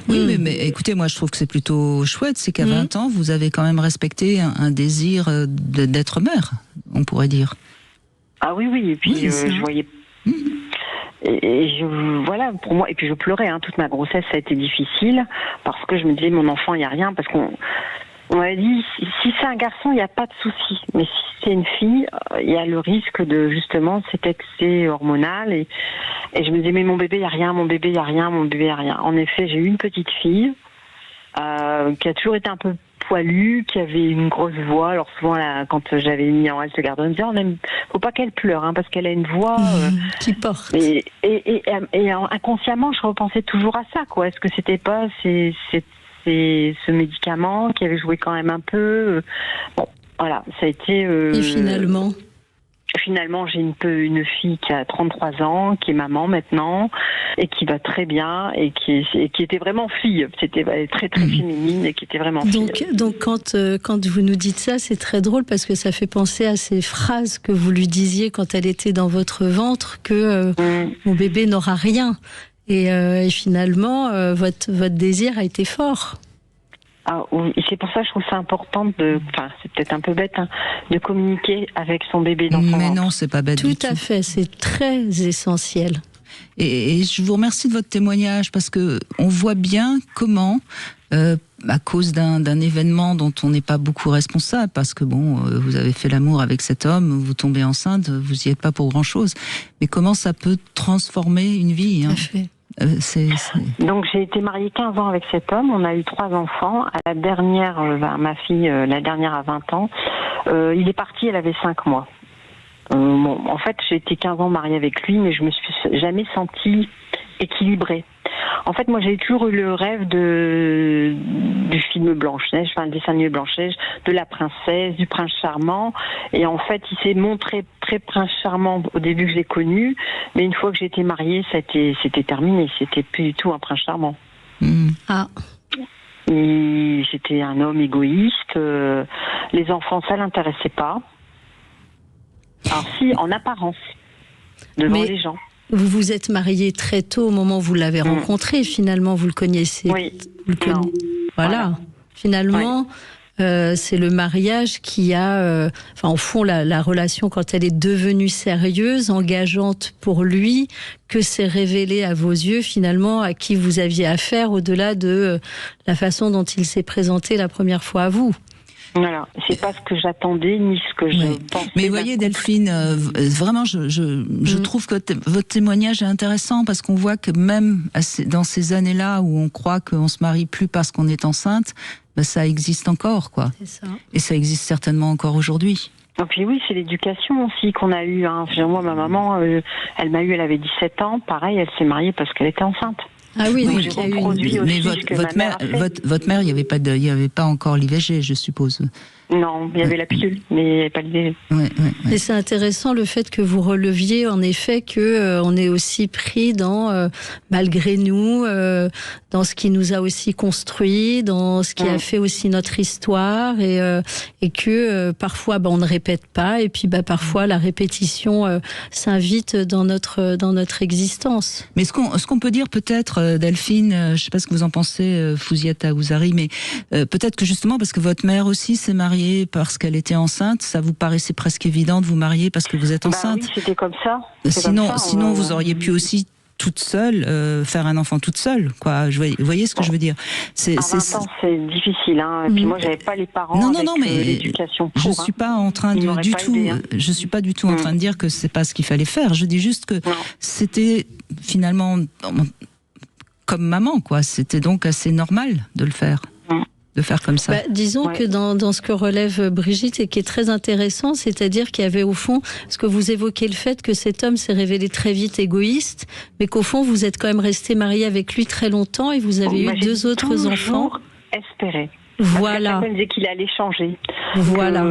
Oui, mais écoutez, moi je trouve que c'est plutôt chouette, c'est qu'à 20 ans, vous avez quand même respecté un désir d'être mère, on pourrait dire. Ah oui, et puis je voyais... Voilà, pour moi, et puis je pleurais, toute ma grossesse, ça a été difficile, parce que je me disais, mon enfant, il n'y a rien, parce qu'on m'a dit, si c'est un garçon, il n'y a pas de souci, mais si c'est une fille, il y a le risque de, justement, cet excès hormonal, et je me disais, mais mon bébé, il n'y a rien, mon bébé, il n'y a rien. En effet, j'ai eu une petite fille, qui a toujours été un peu poilue, qui avait une grosse voix. Alors souvent, quand j'avais mis en halte garde, on me disait, faut pas qu'elle pleure, parce qu'elle a une voix qui porte. Et inconsciemment, je repensais toujours à ça, quoi. Est-ce que c'était pas ce médicament qui avait joué quand même un peu Bon, voilà, ça a été... Et Finalement, j'ai une fille qui a 33 ans, qui est maman maintenant, et qui va très bien, et qui était vraiment fille. C'était très très féminine, et qui était vraiment fille. Donc quand vous nous dites ça, c'est très drôle, parce que ça fait penser à ces phrases que vous lui disiez quand elle était dans votre ventre, que mon bébé n'aura rien. Et finalement, votre désir a été fort. Ah oui, c'est pour ça que je trouve ça important c'est peut-être un peu bête, de communiquer avec son bébé dans son ventre. Mais non, c'est pas bête du tout. Tout à fait, c'est très essentiel. Et je vous remercie de votre témoignage, parce que on voit bien comment, à cause d'un événement dont on n'est pas beaucoup responsable, parce que vous avez fait l'amour avec cet homme, vous tombez enceinte, vous y êtes pas pour grand chose, mais comment ça peut transformer une vie. Tout à fait. Donc j'ai été mariée 15 ans avec cet homme, on a eu 3 enfants. À la dernière, ma fille, la dernière à 20 ans, il est parti, elle avait 5 mois. En fait, j'ai été 15 ans mariée avec lui, mais je me suis jamais sentie équilibrée. En fait, moi, j'ai toujours eu le rêve du film Blanche-Neige, le dessin animé Blanche-Neige, de la princesse, du prince charmant. Et en fait, il s'est montré très prince charmant au début que je l'ai connu, mais une fois que j'ai été mariée, c'était terminé. C'était plus du tout un prince charmant. Ah. J'étais un homme égoïste. Les enfants, ça l'intéressait pas. Alors si, en apparence, devant les gens. Vous vous êtes marié très tôt au moment où vous l'avez rencontré. Finalement, vous le connaissez. Oui. Voilà. Finalement, c'est le mariage qui a... au fond, la relation, quand elle est devenue sérieuse, engageante pour lui, que s'est révélé à vos yeux, finalement, à qui vous aviez affaire, au-delà de la façon dont il s'est présenté la première fois à vous. Voilà, c'est pas ce que j'attendais ni ce que je pensais. Mais voyez Delphine, vraiment je trouve que votre témoignage est intéressant parce qu'on voit que même dans ces années-là où on croit qu'on se marie plus parce qu'on est enceinte, ça existe encore, quoi. C'est ça. Et ça existe certainement encore aujourd'hui. Et puis oui, c'est l'éducation aussi qu'on a eue. Moi, ma maman, elle avait 17 ans. Pareil, elle s'est mariée parce qu'elle était enceinte. Ah oui, donc il y a eu mais votre mère, il n'y avait pas encore l'IVG, je suppose. Non, il y avait la pilule, mais il n'y avait pas l'IVG. Et c'est intéressant le fait que vous releviez en effet que on est aussi pris dans, malgré nous, dans ce qui nous a aussi construit, dans ce qui a fait aussi notre histoire, et que parfois on ne répète pas, et puis parfois la répétition s'invite dans notre existence. Mais ce qu'on peut dire peut-être, Delphine, je ne sais pas ce que vous en pensez, Fouziata Ouzari, mais peut-être que justement parce que votre mère aussi s'est mariée parce qu'elle était enceinte, ça vous paraissait presque évident de vous marier parce que vous êtes enceinte. Oui, c'était comme ça. Sinon, vous auriez pu aussi toute seule faire un enfant toute seule, quoi. Vous voyez ce que je veux dire. À 20 ans, c'est difficile, hein. Et puis moi, j'avais pas les parents mais l'éducation pour. Je suis pas en train je suis pas du tout en train de dire que c'est pas ce qu'il fallait faire. Je dis juste que c'était finalement comme maman, quoi. C'était donc assez normal de le faire. De faire comme ça. Disons que dans ce que relève Brigitte et qui est très intéressant, c'est-à-dire qu'il y avait au fond, ce que vous évoquez, le fait que cet homme s'est révélé très vite égoïste, mais qu'au fond vous êtes quand même resté marié avec lui très longtemps et vous avez eu 2 autres enfants. Espéré. Voilà. Personne disait qu'il allait changer. Voilà.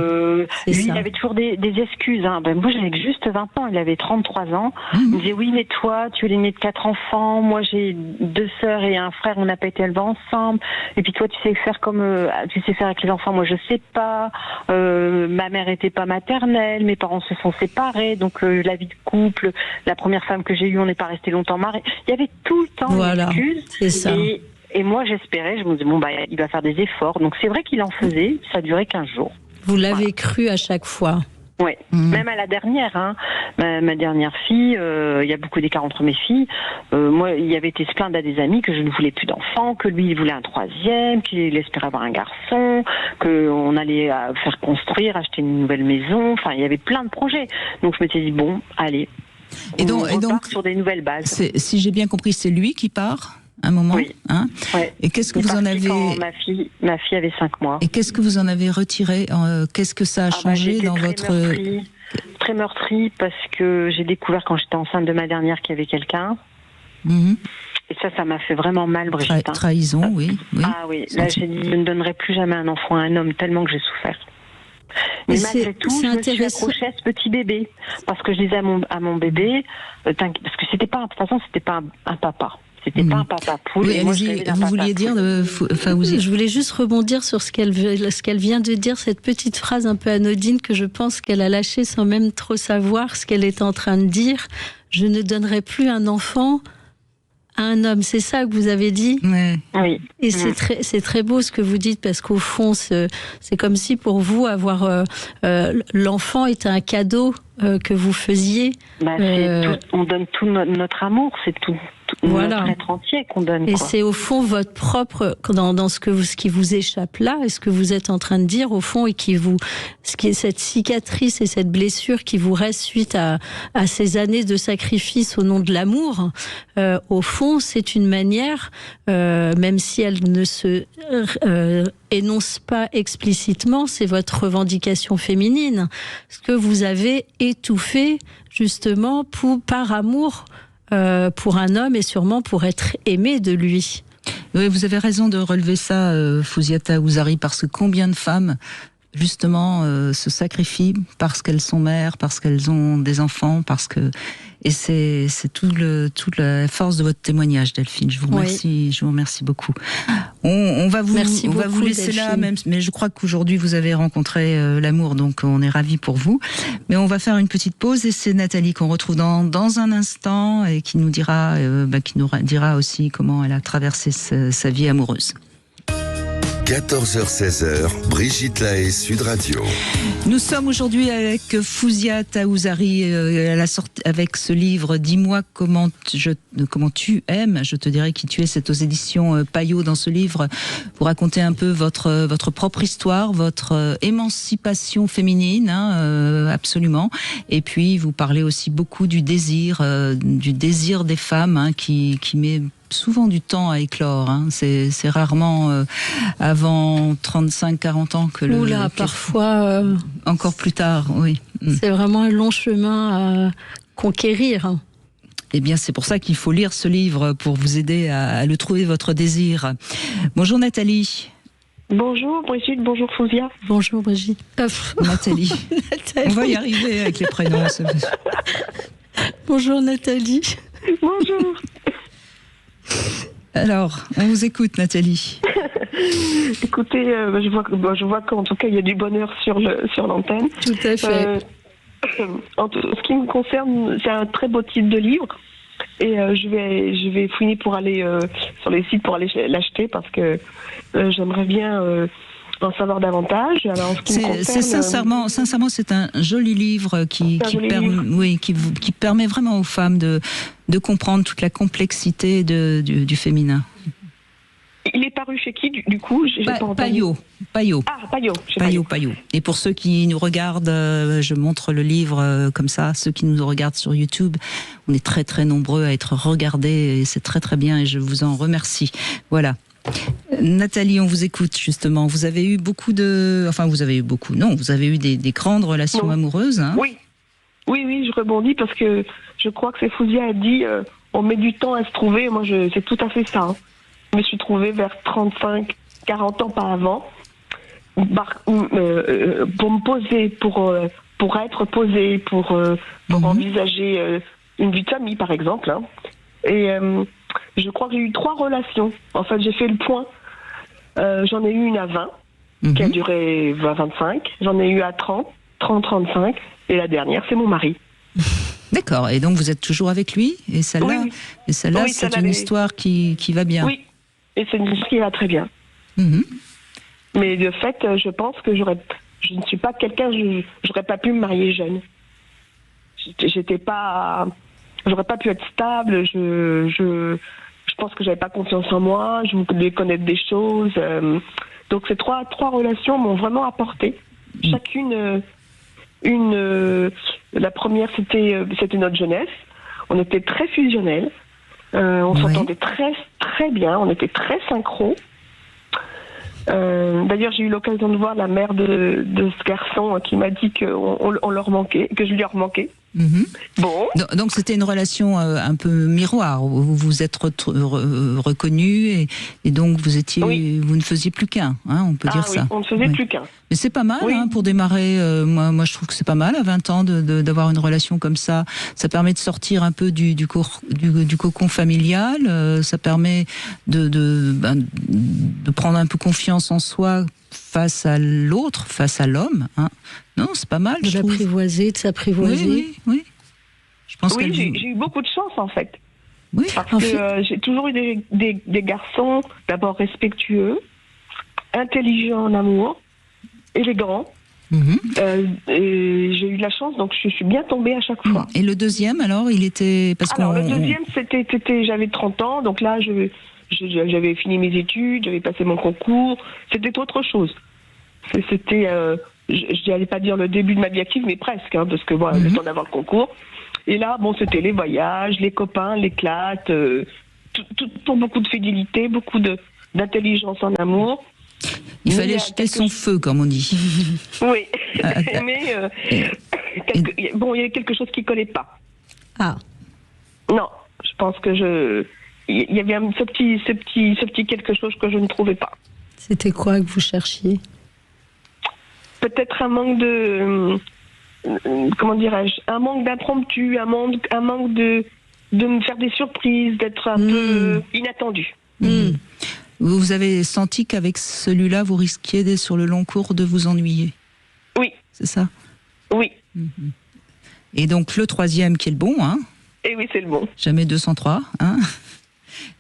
Lui, il avait toujours des excuses. Hein. Moi, j'avais juste 20 ans. Il avait 33 ans. Il me disait, oui, mais toi, tu es l'aîné de 4 enfants. Moi, j'ai 2 sœurs et un frère. On n'a pas été élevés ensemble. Et puis toi, tu sais faire avec les enfants. Moi, je sais pas. Ma mère était pas maternelle. Mes parents se sont séparés. Donc, la vie de couple, la première femme que j'ai eue, on n'est pas resté longtemps mariés. Il y avait tout le temps des excuses. C'est ça. Et moi, j'espérais, je me disais, il va faire des efforts. Donc, c'est vrai qu'il en faisait, ça durait 15 jours. Vous l'avez cru à chaque fois. Oui, même à la dernière, hein. Ma dernière fille, il y a beaucoup d'écart entre mes filles. Moi, il avait été se plaindre à des amis que je ne voulais plus d'enfants, que lui, il voulait un 3e, qu'il espérait avoir un garçon, qu'on allait faire construire, acheter une nouvelle maison. Enfin, il y avait plein de projets. Donc, je m'étais dit, bon, allez, on repart sur des nouvelles bases. Si j'ai bien compris, c'est lui qui part un moment, hein. Et qu'est-ce que vous en avez quand ma fille avait 5 mois. Et qu'est-ce que vous en avez retiré? Qu'est-ce que ça a changé dans votre très meurtrie parce que j'ai découvert quand j'étais enceinte de ma dernière qu'il y avait quelqu'un. Et ça m'a fait vraiment mal, Brigitte. Trahison, oui. Ah oui, là j'ai dit je ne donnerai plus jamais un enfant à un homme tellement que j'ai souffert. Mais malgré tout, je me suis accrochée à ce petit bébé parce que je disais à mon bébé, parce que c'était pas, de toute façon, c'était pas un papa. C'était pas un papa poule. Oui, vous vouliez dire, je voulais juste rebondir sur ce qu'elle vient de dire, cette petite phrase un peu anodine que je pense qu'elle a lâchée sans même trop savoir ce qu'elle était en train de dire. Je ne donnerai plus un enfant à un homme. C'est ça que vous avez dit? Oui. Et c'est très beau ce que vous dites parce qu'au fond, c'est comme si pour vous, avoir l'enfant était un cadeau que vous faisiez. On donne tout notre amour, c'est tout Voilà. Notre être entier qu'on donne. Et quoi. c'est au fond votre propre, dans ce qui vous échappe là, et ce que vous êtes en train de dire au fond, et ce qui est cette cicatrice et cette blessure qui vous reste suite à ces années de sacrifice au nom de l'amour. Au fond, c'est une manière, même si elle ne se énonce pas explicitement, c'est votre revendication féminine, ce que vous avez étouffé justement par amour pour un homme et sûrement pour être aimé de lui. Oui, vous avez raison de relever ça, Fouziata Ouzari, parce que combien de femmes justement se sacrifient parce qu'elles sont mères, parce qu'elles ont des enfants, et c'est toute la force de votre témoignage, Delphine. Je vous remercie, je vous remercie beaucoup. On va vous laisser Delphine. Là, même, mais je crois qu'aujourd'hui vous avez rencontré l'amour, donc on est ravis pour vous. Mais on va faire une petite pause et c'est Nathalie qu'on retrouve dans un instant et qui nous dira aussi comment elle a traversé sa vie amoureuse. 14h-16h, Brigitte Lahaie, Sud Radio. Nous sommes aujourd'hui avec Fouziata Ouzari avec ce livre « Dis-moi comment tu aimes ». Je te dirai qui tu es. C'est aux éditions Payot. Dans ce livre, vous racontez un peu votre propre histoire, votre émancipation féminine, absolument. Et puis, vous parlez aussi beaucoup du désir des femmes qui met souvent du temps à éclore. C'est rarement avant 35-40 ans que parfois... encore plus tard, oui. C'est vraiment un long chemin à conquérir. Eh bien, c'est pour ça qu'il faut lire ce livre, pour vous aider à le trouver, votre désir. Bonjour Nathalie. Bonjour Brigitte, bonjour Fouzia. Bonjour Brigitte. Nathalie. On va y arriver avec les prénoms. Bonjour Nathalie. Bonjour. Alors, on vous écoute, Nathalie. Écoutez, je vois qu'en tout cas il y a du bonheur sur l'antenne. Tout à fait. En ce qui me concerne, c'est un très beau titre de livre, et je vais fouiner pour aller sur les sites pour aller l'acheter parce que j'aimerais bien en savoir davantage. Alors, en ce qui me concerne, sincèrement, c'est un joli livre qui permet vraiment aux femmes de comprendre toute la complexité du féminin. Il est paru chez qui, du coup? Payot. Ah, Payot. Payot. Et pour ceux qui nous regardent, je montre le livre comme ça. Ceux qui nous regardent sur YouTube, on est très très nombreux à être regardés et c'est très très bien et je vous en remercie. Voilà. Nathalie, on vous écoute justement. Vous avez eu vous avez eu des grandes relations amoureuses. Oui, je rebondis parce que je crois que c'est Fouzia a dit on met du temps à se trouver. Moi, c'est tout à fait ça. Je me suis trouvée vers 35-40 ans, pas avant, pour me poser, pour être posée, pour envisager une vie de famille, par exemple. Et je crois que j'ai eu 3 relations. En fait, j'ai fait le point. J'en ai eu une à 20, qui a duré 20-25. J'en ai eu à 30-35. Et la dernière, c'est mon mari. D'accord. Et donc, vous êtes toujours avec lui? Et celle-là, c'est une histoire qui va bien. Oui. Et c'est une histoire qui va très bien. Mais de fait, je pense que je ne suis pas quelqu'un, j'aurais pas pu me marier jeune. J'aurais pas pu être stable, je pense que j'avais pas confiance en moi, je voulais connaître des choses. Donc ces trois relations m'ont vraiment apporté. Chacune, la première c'était notre jeunesse. On était très fusionnels. On s'entendait très très bien, on était très synchro. D'ailleurs, j'ai eu l'occasion de voir la mère de ce garçon qui m'a dit qu'on leur manquait, que je lui leur manquais. Bon. Donc c'était une relation un peu miroir, où vous vous êtes reconnus et donc vous ne faisiez plus qu'un, on peut dire ça. On ne faisait plus qu'un. Mais c'est pas mal pour démarrer. Moi, je trouve que c'est pas mal à 20 ans d'avoir une relation comme ça. Ça permet de sortir un peu du cocon familial. Ça permet de prendre un peu confiance en soi face à l'autre, face à l'homme. Non, c'est pas mal. De l'apprivoiser, de s'apprivoiser. Oui. Je pense j'ai eu beaucoup de chance en fait. Oui. Parce que j'ai toujours eu des garçons d'abord respectueux, intelligents en amour, élégants. Et j'ai eu de la chance, donc je suis bien tombée à chaque fois. Et le deuxième, alors, il était... Alors, le deuxième, j'avais 30 ans, donc là, j'avais fini mes études, j'avais passé mon concours, c'était autre chose. C'était, je n'allais pas dire le début de ma vie active, mais presque, parce que voilà, le temps d'avoir le concours. Et là, bon, c'était les voyages, les copains, l'éclate, pour beaucoup de fidélité, beaucoup d'intelligence en amour. Il fallait jeter son feu, comme on dit. Oui, mais bon, il y avait quelque chose qui ne collait pas. Ah. Non, je pense que il y avait ce petit quelque chose que je ne trouvais pas. C'était quoi que vous cherchiez? Peut-être un manque de, comment dirais-je, un manque d'impromptu, un manque de me faire des surprises, d'être un peu inattendu. Vous avez senti qu'avec celui-là, vous risquiez sur le long cours de vous ennuyer? Oui. C'est ça? Oui. Et donc le troisième qui est le bon, hein? Et oui, c'est le bon. Jamais 203, hein?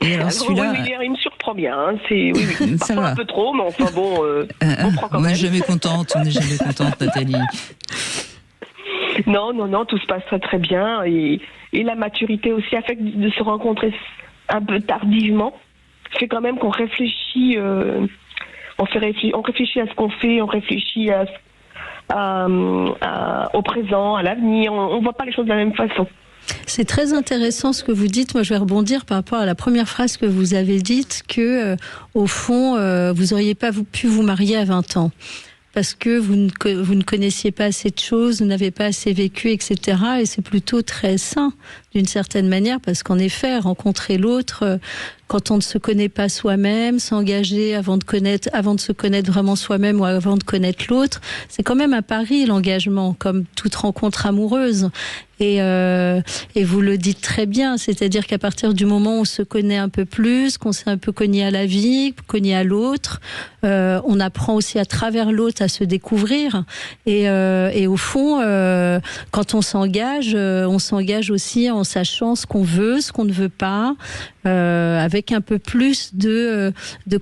Et alors celui-là... Oui, il me surprend bien. Hein. Oui. Ça va. va. Un peu trop, mais enfin bon, on prend quand même. On n'est jamais contente, Nathalie. Non, tout se passe très très bien. Et la maturité aussi a fait de se rencontrer un peu tardivement. Fait quand même qu'on réfléchit, on réfléchit à ce qu'on fait, on réfléchit au présent, à l'avenir. On voit pas les choses de la même façon. C'est très intéressant ce que vous dites. Moi, je vais rebondir par rapport à la première phrase que vous avez dite, que au fond, vous n'auriez pas pu vous marier à 20 ans. Parce que vous ne connaissiez pas assez de choses, vous n'avez pas assez vécu, etc. Et c'est plutôt très sain, d'une certaine manière, parce qu'en effet, rencontrer l'autre, quand on ne se connaît pas soi-même, s'engager avant de se connaître vraiment soi-même ou avant de connaître l'autre, c'est quand même un pari, l'engagement, comme toute rencontre amoureuse. Et vous le dites très bien, c'est-à-dire qu'à partir du moment où on se connaît un peu plus, qu'on s'est un peu cogné à la vie, cogné à l'autre, on apprend aussi à travers l'autre à se découvrir. Et au fond, quand on s'engage aussi en sachant ce qu'on veut, ce qu'on ne veut pas, avec un peu plus de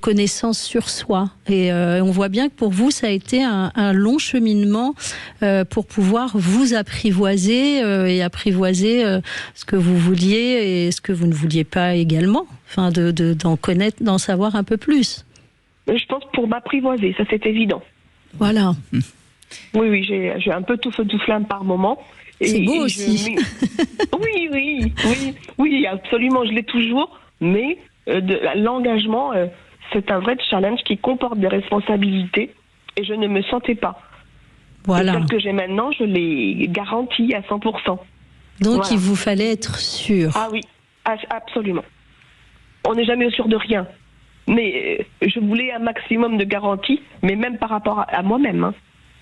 connaissances sur soi. Et on voit bien que pour vous, ça a été un long cheminement pour pouvoir vous apprivoiser et apprivoiser ce que vous vouliez et ce que vous ne vouliez pas également. Enfin, d'en connaître, d'en savoir un peu plus. Je pense pour m'apprivoiser, ça c'est évident. Voilà. Oui, j'ai un peu tout feu tout flamme par moment. C'est beau aussi. Oui, absolument, je l'ai toujours. Mais l'engagement, c'est un vrai challenge qui comporte des responsabilités et je ne me sentais pas. Voilà. Et celle que j'ai maintenant, je l'ai garantie à 100%. Donc voilà. Il vous fallait être sûr. Ah oui, absolument. On n'est jamais sûr de rien. Mais je voulais un maximum de garantie, mais même par rapport à moi-même. Hein.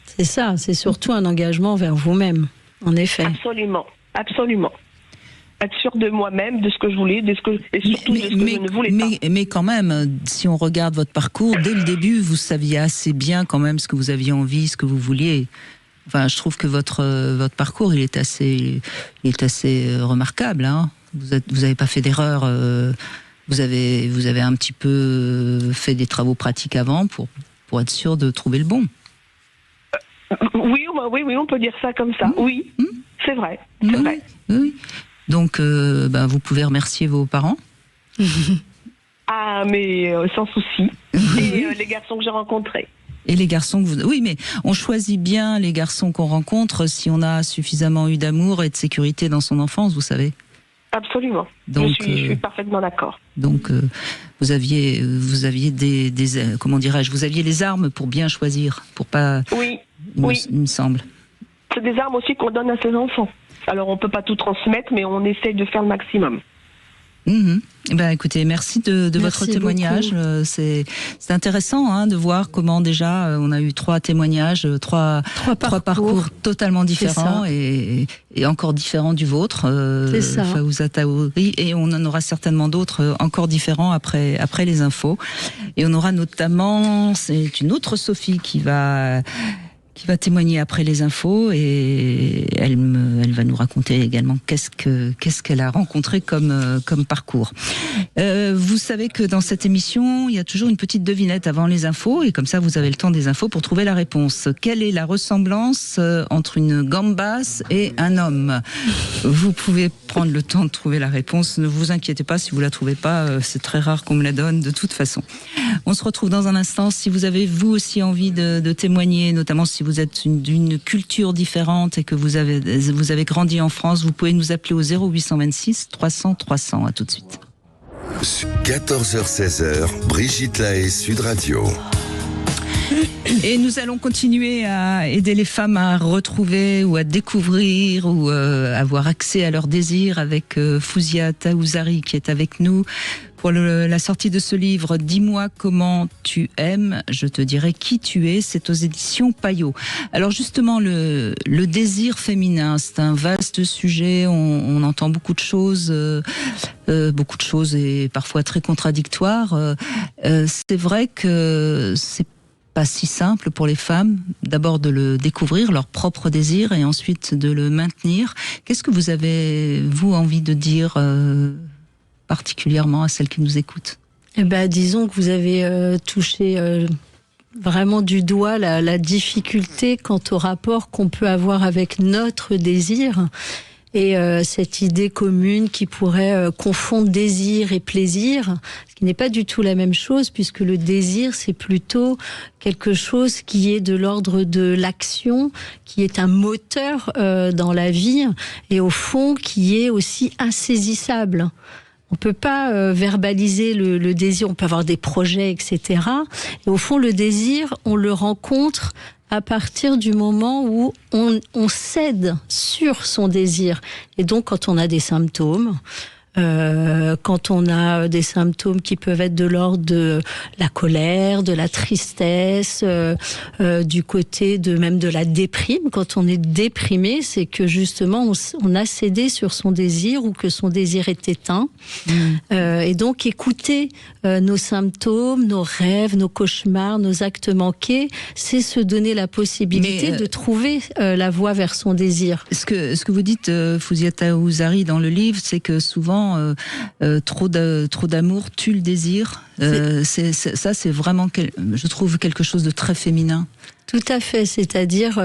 C'est ça, c'est surtout un engagement vers vous-même, en effet. Absolument. Être sûr de moi-même, de ce que je voulais, et surtout de ce que je ne voulais pas. Mais quand même, si on regarde votre parcours, dès le début, vous saviez assez bien quand même ce que vous aviez envie, ce que vous vouliez. Enfin, je trouve que votre parcours, il est assez remarquable. Hein. Vous avez pas fait d'erreur. Vous avez un petit peu fait des travaux pratiques avant pour être sûr de trouver le bon. Oui, on peut dire ça comme ça. Oui, c'est vrai. Oui. Donc, vous pouvez remercier vos parents. Ah, mais sans souci. Et les garçons que j'ai rencontrés. Et les garçons que vous... Oui, mais on choisit bien les garçons qu'on rencontre si on a suffisamment eu d'amour et de sécurité dans son enfance, vous savez. Absolument. Donc, je suis parfaitement d'accord. Donc, vous aviez des comment dirais-je, vous aviez les armes pour bien choisir, pour pas... Oui. Il me semble. C'est des armes aussi qu'on donne à ses enfants. Alors, on peut pas tout transmettre, mais on essaye de faire le maximum. Écoutez, merci de votre témoignage. C'est intéressant de voir comment déjà on a eu 3 témoignages, trois parcours totalement différents et encore différents du vôtre. Fawza Taouri, et on en aura certainement d'autres encore différents après les infos. Et on aura notamment, c'est une autre Sophie qui va qui va témoigner après les infos et elle va nous raconter également qu'est-ce qu'elle a rencontré comme parcours. Vous savez que dans cette émission, il y a toujours une petite devinette avant les infos et comme ça vous avez le temps des infos pour trouver la réponse. Quelle est la ressemblance entre une gambasse et un homme? Vous pouvez prendre le temps de trouver la réponse. Ne vous inquiétez pas si vous la trouvez pas. C'est très rare qu'on me la donne de toute façon. On se retrouve dans un instant. Si vous avez vous aussi envie de témoigner, notamment si vous êtes d'une culture différente et que vous avez grandi en France, vous pouvez nous appeler au 0826 300 300. À tout de suite. 14h-16h, Brigitte Lahaie, Sud Radio. Et nous allons continuer à aider les femmes à retrouver ou à découvrir ou avoir accès à leurs désirs avec Fouzia Taouzari qui est avec nous pour la sortie de ce livre « Dis-moi comment tu aimes, je te dirai qui tu es ». C'est aux éditions Payot. Alors justement, le désir féminin, c'est un vaste sujet. On entend beaucoup de choses et parfois très contradictoires. C'est vrai que c'est pas si simple pour les femmes, d'abord de le découvrir, leur propre désir, et ensuite de le maintenir. Qu'est-ce que vous avez, vous, envie de dire particulièrement à celles qui nous écoutent? Disons que vous avez touché vraiment du doigt la difficulté quant au rapport qu'on peut avoir avec notre désir. Et cette idée commune qui pourrait confondre désir et plaisir, ce qui n'est pas du tout la même chose, puisque le désir, c'est plutôt quelque chose qui est de l'ordre de l'action, qui est un moteur dans la vie, et au fond, qui est aussi insaisissable. On peut pas verbaliser le désir, on peut avoir des projets, etc. Et au fond, le désir, on le rencontre à partir du moment où on cède sur son désir. Et donc, quand on a des symptômes, quand on a des symptômes qui peuvent être de l'ordre de la colère, de la tristesse, du côté même de la déprime. Quand on est déprimé, c'est que justement on a cédé sur son désir ou que son désir est éteint. Et donc écouter nos symptômes, nos rêves, nos cauchemars, nos actes manqués, c'est se donner la possibilité de trouver la voie vers son désir. Ce que vous dites, Fouzia Taouzari, dans le livre, c'est que souvent trop d'amour tue le désir. C'est vraiment, je trouve, quelque chose de très féminin. Tout à fait, c'est-à-dire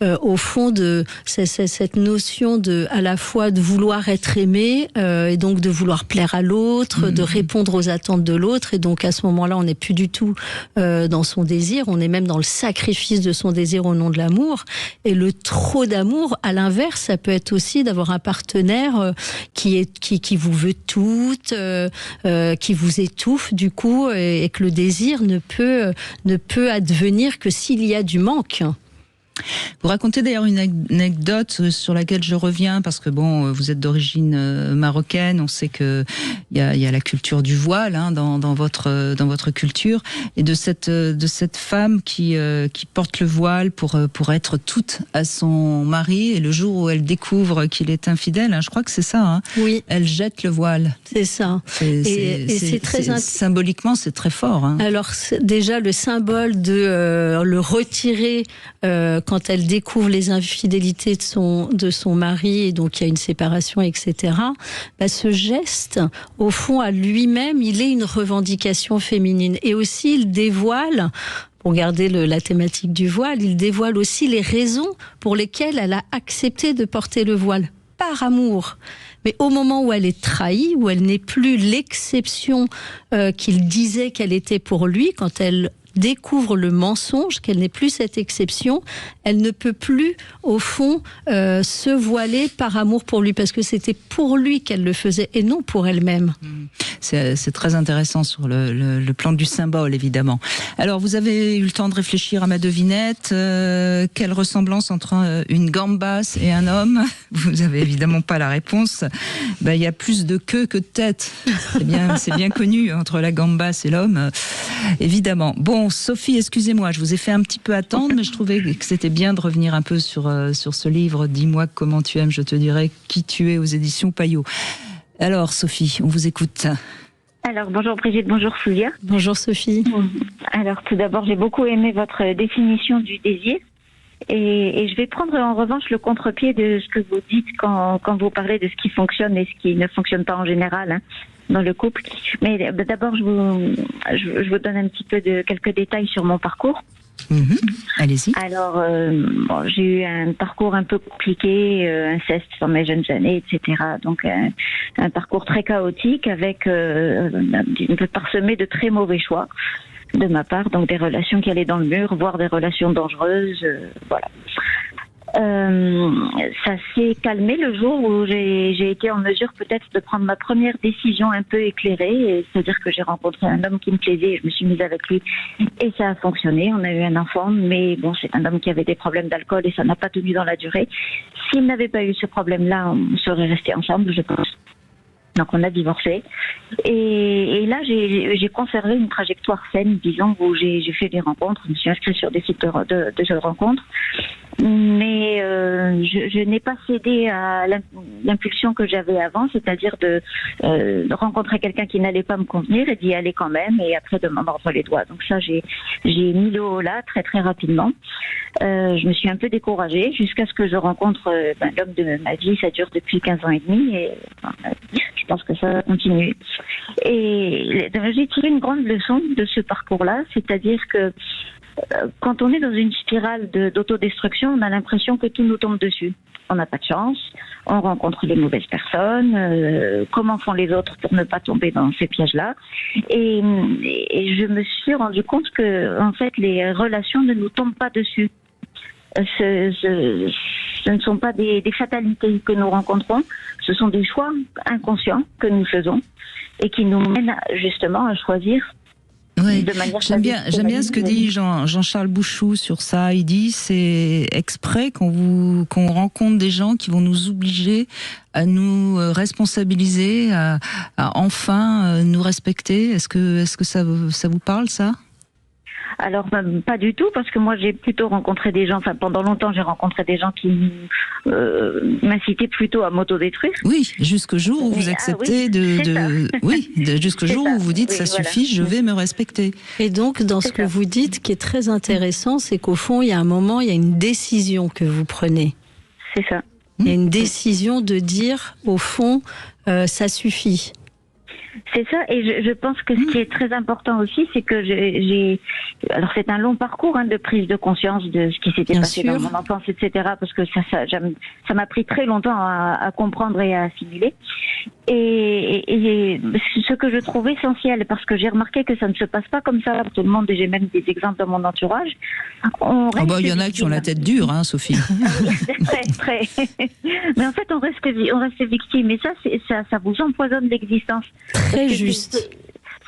au fond de cette notion à la fois de vouloir être aimé et donc de vouloir plaire à l'autre, de répondre aux attentes de l'autre, et donc à ce moment-là, on n'est plus du tout dans son désir, on est même dans le sacrifice de son désir au nom de l'amour. Et le trop d'amour, à l'inverse, ça peut être aussi d'avoir un partenaire qui vous veut toutes, qui vous étouffe du coup, et que le désir ne peut advenir que s'il y a du manque. Vous racontez d'ailleurs une anecdote sur laquelle je reviens parce que bon, vous êtes d'origine marocaine, on sait que il y a la culture du voile dans votre culture, et de cette femme qui porte le voile pour être toute à son mari, et le jour où elle découvre qu'il est infidèle, je crois que c'est ça. Oui. Elle jette le voile. C'est ça. Et c'est très symboliquement, c'est très fort. Alors déjà le symbole de le retirer. Quand elle découvre les infidélités de son mari, et donc il y a une séparation, etc., ce geste, au fond, à lui-même, il est une revendication féminine. Et aussi, il dévoile, pour garder la thématique du voile, il dévoile aussi les raisons pour lesquelles elle a accepté de porter le voile. Par amour. Mais au moment où elle est trahie, où elle n'est plus l'exception qu'il disait qu'elle était pour lui, quand elle découvre le mensonge, qu'elle n'est plus cette exception, elle ne peut plus, au fond, se voiler par amour pour lui, parce que c'était pour lui qu'elle le faisait et non pour elle-même. C'est très intéressant sur le plan du symbole, évidemment. Alors, vous avez eu le temps de réfléchir à ma devinette. Quelle ressemblance entre une gambasse et un homme? Vous n'avez évidemment pas la réponse. Il y a plus de queue que de tête. C'est bien connu entre la gambasse et l'homme, évidemment. Bon, Sophie, excusez-moi, je vous ai fait un petit peu attendre, mais je trouvais que c'était bien de revenir un peu sur ce livre. Dis-moi comment tu aimes, je te dirai qui tu es, aux éditions Payot. Alors, Sophie, on vous écoute. Alors, bonjour Brigitte, bonjour Fouzia. Bonjour Sophie. Alors, tout d'abord, j'ai beaucoup aimé votre définition du désir. Et je vais prendre en revanche le contre-pied de ce que vous dites quand vous parlez de ce qui fonctionne et ce qui ne fonctionne pas en général, hein, dans le couple. Mais d'abord, je vous donne un petit peu de quelques détails sur mon parcours. Allez-y. Alors, j'ai eu un parcours un peu compliqué, inceste dans mes jeunes années, etc. Donc, un parcours très chaotique avec un peu parsemé de très mauvais choix de ma part, donc des relations qui allaient dans le mur, voire des relations dangereuses, voilà. Ça s'est calmé le jour où j'ai été en mesure peut-être de prendre ma première décision un peu éclairée, c'est-à-dire que j'ai rencontré un homme qui me plaisait et je me suis mise avec lui et ça a fonctionné, on a eu un enfant, mais bon, c'est un homme qui avait des problèmes d'alcool et ça n'a pas tenu dans la durée. S'il n'avait pas eu ce problème-là, on serait restés ensemble, je pense. Donc on a divorcé et là j'ai conservé une trajectoire saine, disons, où j'ai fait des rencontres, je me suis inscrite sur des sites de rencontres, mais je n'ai pas cédé à l'impulsion que j'avais avant, c'est-à-dire de rencontrer quelqu'un qui n'allait pas me convenir et d'y aller quand même et après de m'en mordre les doigts. Donc ça j'ai mis le haut là très très rapidement. Je me suis un peu découragée jusqu'à ce que je rencontre l'homme de ma vie. Ça dure depuis 15 ans et demi et je pense que ça va continuer. Et j'ai tiré une grande leçon de ce parcours-là, c'est-à-dire que quand on est dans une spirale d'autodestruction, on a l'impression que tout nous tombe dessus. On n'a pas de chance, on rencontre les mauvaises personnes, comment font les autres pour ne pas tomber dans ces pièges-là. Et je me suis rendu compte que, en fait, les relations ne nous tombent pas dessus. Ce ne sont pas des fatalités que nous rencontrons, ce sont des choix inconscients que nous faisons et qui nous mènent justement à choisir. Ouais. J'aime bien ce que dit Jean-Charles Bouchou sur ça. Il dit c'est exprès qu'on rencontre des gens qui vont nous obliger à nous responsabiliser, à enfin nous respecter. Est-ce que ça vous parle, ça ? Alors, pas du tout, parce que moi, j'ai plutôt rencontré des gens, enfin, pendant longtemps, j'ai rencontré des gens qui m'incitaient plutôt à m'autodétruire. Oui, jusqu'au jour où vous acceptez jusqu'au jour où vous dites, ça suffit, je vais me respecter. Et donc, dans ce que vous dites, qui est très intéressant, c'est qu'au fond, il y a un moment, il y a une décision que vous prenez. C'est ça. Il y a une décision de dire, au fond, ça suffit. C'est ça, et je pense que ce qui est très important aussi, c'est que alors c'est un long parcours de prise de conscience de ce qui s'était passé dans mon enfance, etc. Parce que ça m'a pris très longtemps à comprendre et à assimiler. Et ce que je trouve essentiel, parce que j'ai remarqué que ça ne se passe pas comme ça pour tout le monde, et j'ai même des exemples dans mon entourage. Il y en a qui ont la tête dure, Sophie. très. Mais en fait, on reste victime, et ça vous empoisonne l'existence. Très juste.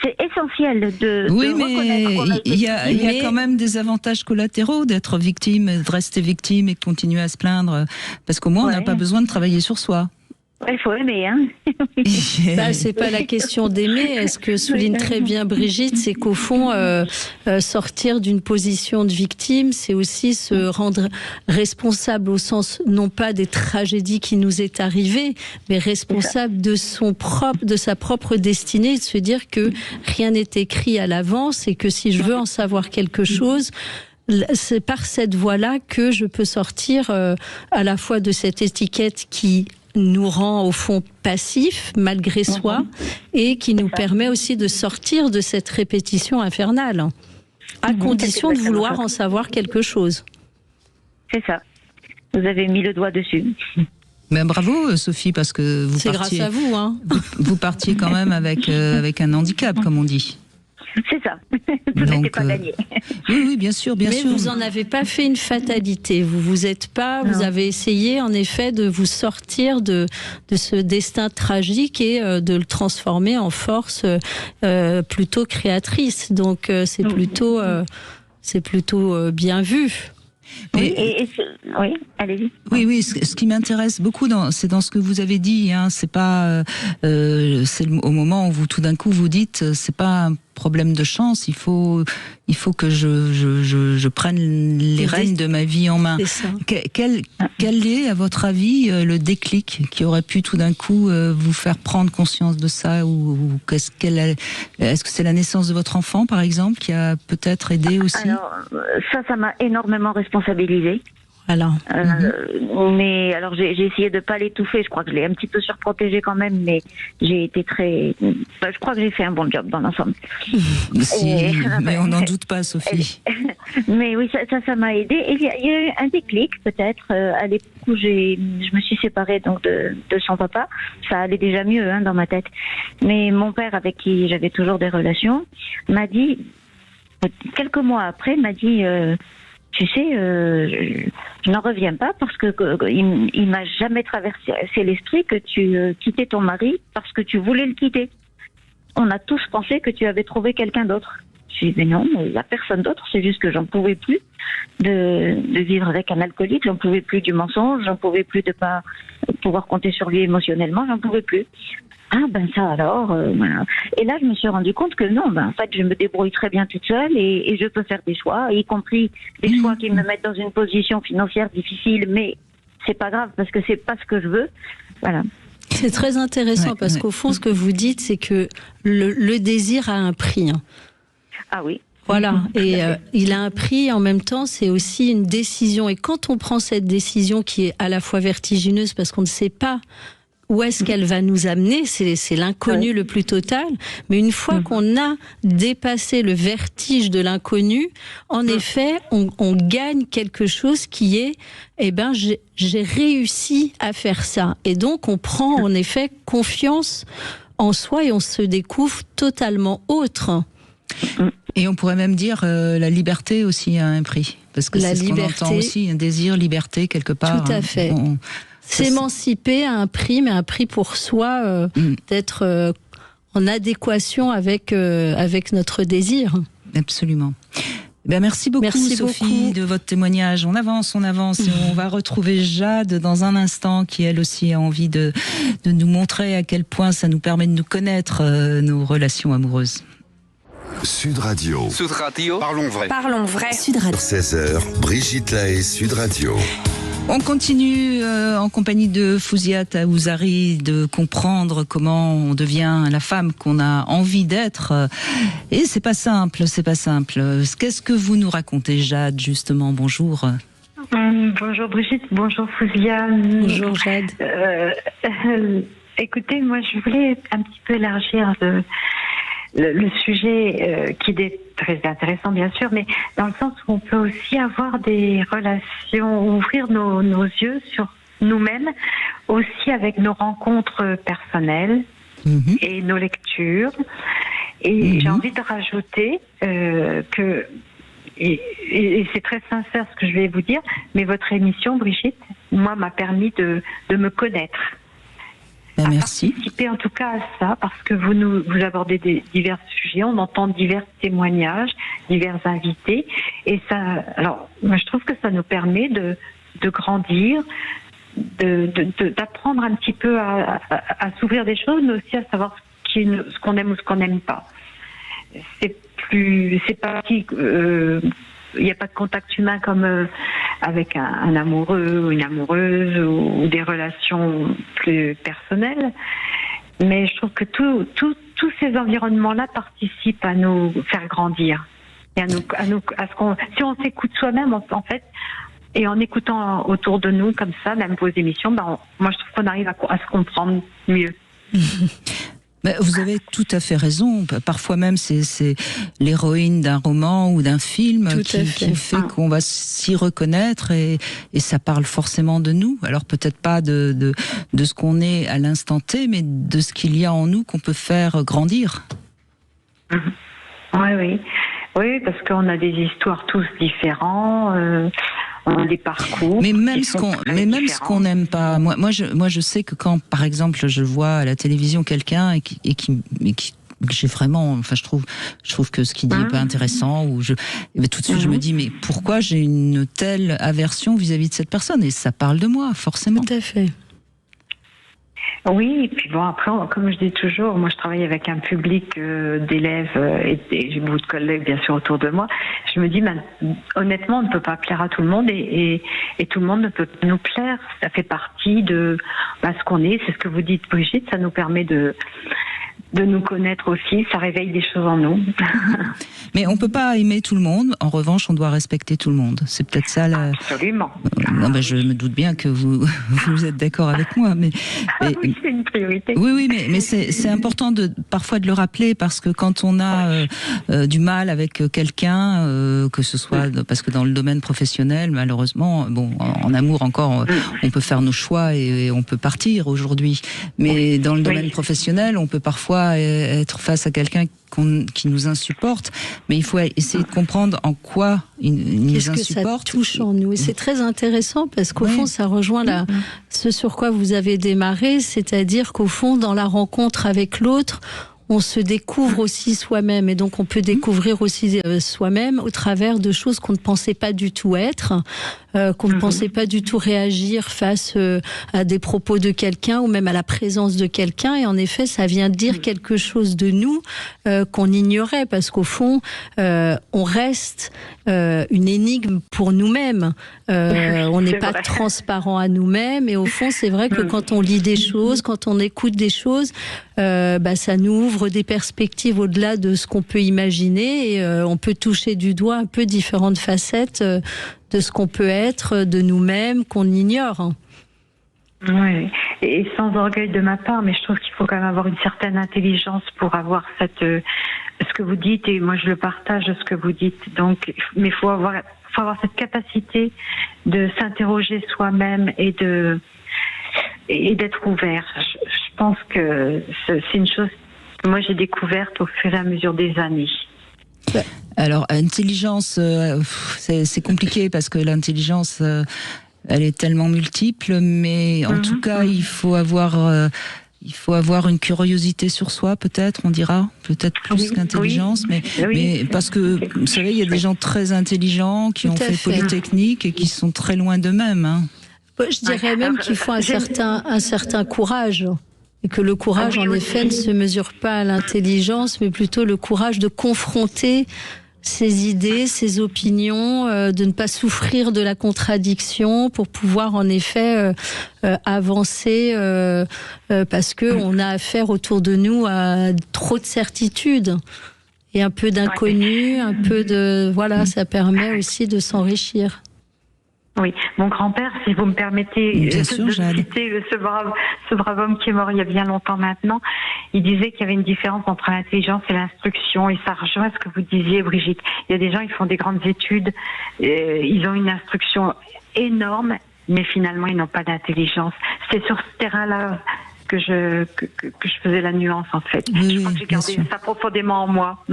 C'est essentiel de mais il y a quand même des avantages collatéraux d'être victime, de rester victime et de continuer à se plaindre, parce qu'au moins on n'a pas besoin de travailler sur soi. Il faut aimer, hein. C'est pas la question d'aimer. Est-ce que souligne très bien Brigitte, c'est qu'au fond, sortir d'une position de victime, c'est aussi se rendre responsable au sens non pas des tragédies qui nous est arrivées, mais responsable de sa propre destinée, de se dire que rien n'est écrit à l'avance et que si je veux en savoir quelque chose, c'est par cette voie-là que je peux sortir à la fois de cette étiquette qui nous rend au fond passifs malgré soi et qui nous permet aussi de sortir de cette répétition infernale, à condition de vouloir en savoir quelque chose. C'est ça. Vous avez mis le doigt dessus. Mais bravo Sophie, parce que c'est grâce à vous. Vous partiez quand même avec un handicap, comme on dit. C'est ça. Tout n'était pas gagné. Oui, bien sûr. Mais vous n'en avez pas fait une fatalité. Vous avez essayé en effet de vous sortir de ce destin tragique et de le transformer en force plutôt créatrice. Donc c'est plutôt bien vu. Oui, allez-y. Oui, ce qui m'intéresse beaucoup, c'est dans ce que vous avez dit. C'est pas, c'est au moment où vous tout d'un coup vous dites, c'est pas un problème de chance. Il faut que je prenne les rênes de ma vie en main. Quel est, à votre avis, le déclic qui aurait pu tout d'un coup vous faire prendre conscience de ça, ou est-ce que c'est la naissance de votre enfant, par exemple, qui a peut-être aidé aussi? Alors, ça m'a énormément responsabilisée. Voilà. Mais alors j'ai essayé de pas l'étouffer. Je crois que je l'ai un petit peu surprotégé quand même, mais j'ai été je crois que j'ai fait un bon job dans l'ensemble. Mais on n'en doute pas, Sophie. Mais oui, ça m'a aidé. Et il y a eu un déclic peut-être à l'époque où je me suis séparée donc de son papa. Ça allait déjà mieux dans ma tête. Mais mon père, avec qui j'avais toujours des relations, m'a dit quelques mois après, tu sais, je n'en reviens pas parce que il m'a jamais traversé l'esprit que tu quittais ton mari parce que tu voulais le quitter. On a tous pensé que tu avais trouvé quelqu'un d'autre. Je dis mais non, il n'y a personne d'autre. C'est juste que j'en pouvais plus de vivre avec un alcoolique. J'en pouvais plus du mensonge. J'en pouvais plus de pas pouvoir compter sur lui émotionnellement. J'en pouvais plus. Ah ben ça alors, voilà. Et là je me suis rendu compte que non, en fait je me débrouille très bien toute seule et je peux faire des choix, y compris des choix qui me mettent dans une position financière difficile, mais c'est pas grave parce que c'est pas ce que je veux, voilà. C'est très intéressant parce qu'au fond ce que vous dites c'est que le désir a un prix. Ah oui. Voilà, et il a un prix, en même temps, c'est aussi une décision. Et quand on prend cette décision qui est à la fois vertigineuse parce qu'on ne sait pas où est-ce qu'elle va nous amener, c'est l'inconnu le plus total. Mais une fois qu'on a dépassé le vertige de l'inconnu, en effet, on gagne quelque chose qui est, j'ai réussi à faire ça. Et donc, on prend en effet confiance en soi et on se découvre totalement autre. Et on pourrait même dire la liberté aussi a un prix. Parce que c'est ce qu'on entend aussi, un désir, liberté, quelque part. Tout à fait. S'émanciper a un prix, mais un prix pour soi, d'être en adéquation avec notre désir. Absolument. Merci beaucoup, Sophie, de votre témoignage. On avance et on va retrouver Jade dans un instant qui, elle aussi, a envie de nous montrer à quel point ça nous permet de nous connaître, nos relations amoureuses. Sud Radio. Sud Radio. Parlons vrai. Parlons vrai. Sud Radio. 16h, Brigitte Lahaie, Sud Radio. On continue en compagnie de Fouzia Taouzari de comprendre comment on devient la femme qu'on a envie d'être. Et c'est pas simple. Qu'est-ce que vous nous racontez, Jade, justement? Bonjour. Bonjour Brigitte, bonjour Fouzia. Bonjour Jade. Écoutez, moi je voulais un petit peu élargir le sujet qui est très intéressant bien sûr, mais dans le sens où on peut aussi avoir des relations, ouvrir nos yeux sur nous-mêmes, aussi avec nos rencontres personnelles et nos lectures. Et j'ai envie de rajouter que, et c'est très sincère ce que je vais vous dire, mais votre émission, Brigitte, moi m'a permis de me connaître. Merci. Participer en tout cas à ça, parce que vous abordez divers sujets, on entend divers témoignages, divers invités, et ça, alors, moi je trouve que ça nous permet de grandir, d'apprendre un petit peu à s'ouvrir des choses, mais aussi à savoir ce qu'on aime ou ce qu'on n'aime pas. Il n'y a pas de contact humain comme avec un amoureux ou une amoureuse ou des relations plus personnelles. Mais je trouve que tous ces environnements-là participent à nous faire grandir. Et si on s'écoute soi-même, en fait, et en écoutant autour de nous comme ça, même vos émissions, moi je trouve qu'on arrive à se comprendre mieux. Vous avez tout à fait raison. Parfois même, c'est l'héroïne d'un roman ou d'un film qui fait qu'on va s'y reconnaître et ça parle forcément de nous. Alors peut-être pas de ce qu'on est à l'instant T, mais de ce qu'il y a en nous qu'on peut faire grandir. Oui, parce qu'on a des histoires tous différents. On a des parcours. Mais même ce qu'on n'aime pas. Moi, je sais que quand, par exemple, je vois à la télévision quelqu'un et qui j'ai vraiment, enfin, je trouve que ce qu'il dit est pas intéressant, tout de suite je me dis, mais pourquoi j'ai une telle aversion vis-à-vis de cette personne? Et ça parle de moi, forcément. Tout à fait. Oui, et puis après, comme je dis toujours, moi je travaille avec un public d'élèves et j'ai beaucoup de collègues bien sûr autour de moi. Je me dis, honnêtement, on ne peut pas plaire à tout le monde et tout le monde ne peut nous plaire. Ça fait partie de ce qu'on est. C'est ce que vous dites, Brigitte. Ça nous permet de de nous connaître aussi, ça réveille des choses en nous. Mais on peut pas aimer tout le monde. En revanche, on doit respecter tout le monde. C'est peut-être ça. Absolument. Non, je me doute bien que vous êtes d'accord avec moi, mais oui, c'est une priorité. Oui, mais c'est important parfois de le rappeler, parce que quand on a du mal avec quelqu'un, que ce soit parce que dans le domaine professionnel, malheureusement, bon, en amour encore, on peut faire nos choix et on peut partir aujourd'hui. Mais dans le domaine professionnel, on peut parfois être face à quelqu'un qui nous insupporte, mais il faut essayer de comprendre en quoi il nous insupporte. Qu'est-ce que ça touche en nous? Et c'est très intéressant, parce qu'au fond, ça rejoint ce sur quoi vous avez démarré, c'est-à-dire qu'au fond, dans la rencontre avec l'autre, on se découvre aussi soi-même, et donc on peut découvrir aussi soi-même au travers de choses qu'on ne pensait pas du tout être, qu'on ne pensait pas du tout réagir face à des propos de quelqu'un ou même à la présence de quelqu'un, et en effet ça vient dire quelque chose de nous qu'on ignorait, parce qu'au fond on reste une énigme pour nous-mêmes, on n'est pas transparent à nous-mêmes, et au fond c'est vrai que quand on lit des choses, quand on écoute des choses, ça nous ouvre des perspectives au-delà de ce qu'on peut imaginer, et on peut toucher du doigt un peu différentes facettes de ce qu'on peut être, de nous-mêmes, qu'on ignore. Oui, et sans orgueil de ma part, mais je trouve qu'il faut quand même avoir une certaine intelligence pour avoir ce que vous dites, et moi je le partage, ce que vous dites. Donc, mais il faut avoir cette capacité de s'interroger soi-même et d'être ouvert. Je pense que c'est une chose que moi j'ai découverte au fur et à mesure des années. Alors, intelligence, c'est compliqué, parce que l'intelligence, elle est tellement multiple, mais en tout cas, il faut avoir une curiosité sur soi, peut-être, on dira, peut-être plus qu'intelligence, mais parce que, vous savez, il y a des gens très intelligents qui ont fait Polytechnique et qui sont très loin d'eux-mêmes. Hein. Je dirais même qu'il faut un certain courage. Et que le courage, en effet, ne se mesure pas à l'intelligence, mais plutôt le courage de confronter ses idées, ses opinions, de ne pas souffrir de la contradiction pour pouvoir, en effet, avancer, parce qu'on a affaire autour de nous à trop de certitudes et un peu d'inconnu, un peu de... Voilà, ça permet aussi de s'enrichir. Oui, mon grand-père, si vous me permettez de citer ce brave homme qui est mort il y a bien longtemps maintenant, il disait qu'il y avait une différence entre l'intelligence et l'instruction, et ça rejoint ce que vous disiez, Brigitte. Il y a des gens, ils font des grandes études, ils ont une instruction énorme, mais finalement, ils n'ont pas d'intelligence. C'est sur ce terrain-là que je faisais la nuance, en fait. Je crois que j'ai gardé ça profondément en moi.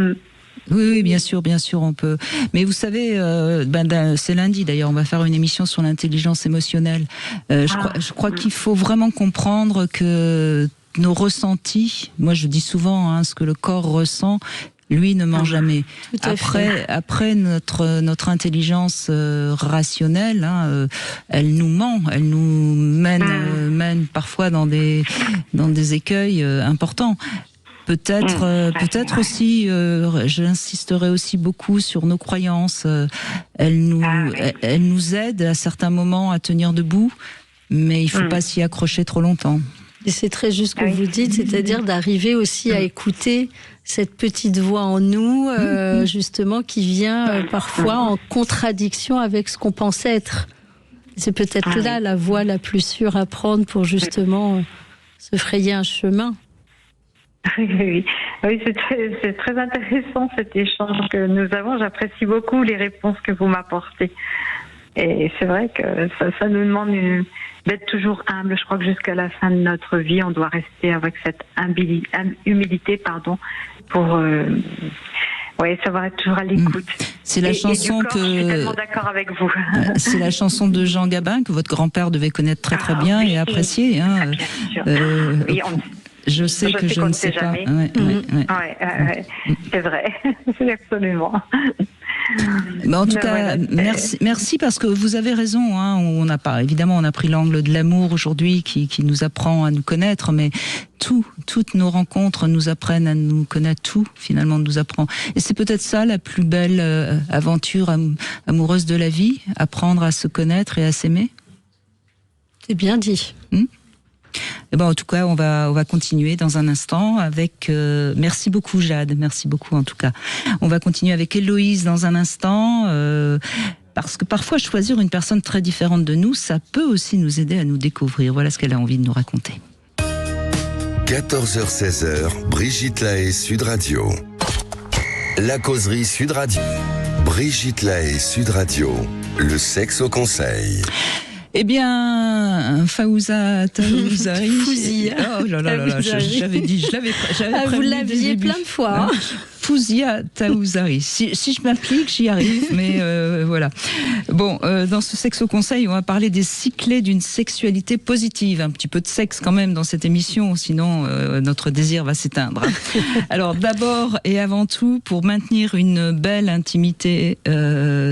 Oui, bien sûr, on peut. Mais vous savez, c'est lundi d'ailleurs, on va faire une émission sur l'intelligence émotionnelle. Je crois qu'il faut vraiment comprendre que nos ressentis, moi je dis souvent, ce que le corps ressent, lui ne ment jamais. Après notre intelligence rationnelle, elle nous ment, elle nous mène parfois dans des écueils importants. Peut-être aussi, j'insisterai aussi beaucoup sur nos croyances. Elles nous aident à certains moments à tenir debout, mais il ne faut pas s'y accrocher trop longtemps. Et c'est très juste ce que vous dites, c'est-à-dire d'arriver aussi à écouter cette petite voix en nous, justement, qui vient parfois en contradiction avec ce qu'on pense être. C'est peut-être là la voie la plus sûre à prendre pour justement se frayer un chemin. Oui, c'est très intéressant cet échange que nous avons. J'apprécie beaucoup les réponses que vous m'apportez. Et c'est vrai que ça nous demande d'être toujours humble. Je crois que jusqu'à la fin de notre vie, on doit rester avec cette humilité, pour savoir être toujours à l'écoute. C'est la chanson je suis tellement d'accord avec vous. C'est la chanson de Jean Gabin que votre grand-père devait connaître très bien et apprécier. Bien sûr. Je sais que je ne sais pas. C'est vrai, c'est absolument. Mais en tout cas, merci parce que vous avez raison. On a pris l'angle de l'amour aujourd'hui qui nous apprend à nous connaître, mais toutes nos rencontres nous apprennent à nous connaître. Tout finalement nous apprend. Et c'est peut-être ça la plus belle aventure amoureuse de la vie, apprendre à se connaître et à s'aimer. C'est bien dit. Et ben, en tout cas, on va continuer dans un instant avec... merci beaucoup Jade, merci beaucoup en tout cas. On va continuer avec Héloïse dans un instant. Parce que parfois, choisir une personne très différente de nous, ça peut aussi nous aider à nous découvrir. Voilà ce qu'elle a envie de nous raconter. 14h-16h, Brigitte Lahaie, Sud Radio. La causerie Sud Radio. Brigitte Lahaie, Sud Radio. Le sexe au conseil. Eh bien, Fawza Taouzari. Fouzia. Oh là là là là, j'avais dit, j'avais vous l'aviez plein de fois. Fouzia Taouzari. Si je m'applique, j'y arrive, mais voilà. Bon, dans ce sexe au conseil, on va parler des 6 clés d'une sexualité positive. Un petit peu de sexe quand même dans cette émission, sinon notre désir va s'éteindre. Alors d'abord et avant tout, pour maintenir une belle intimité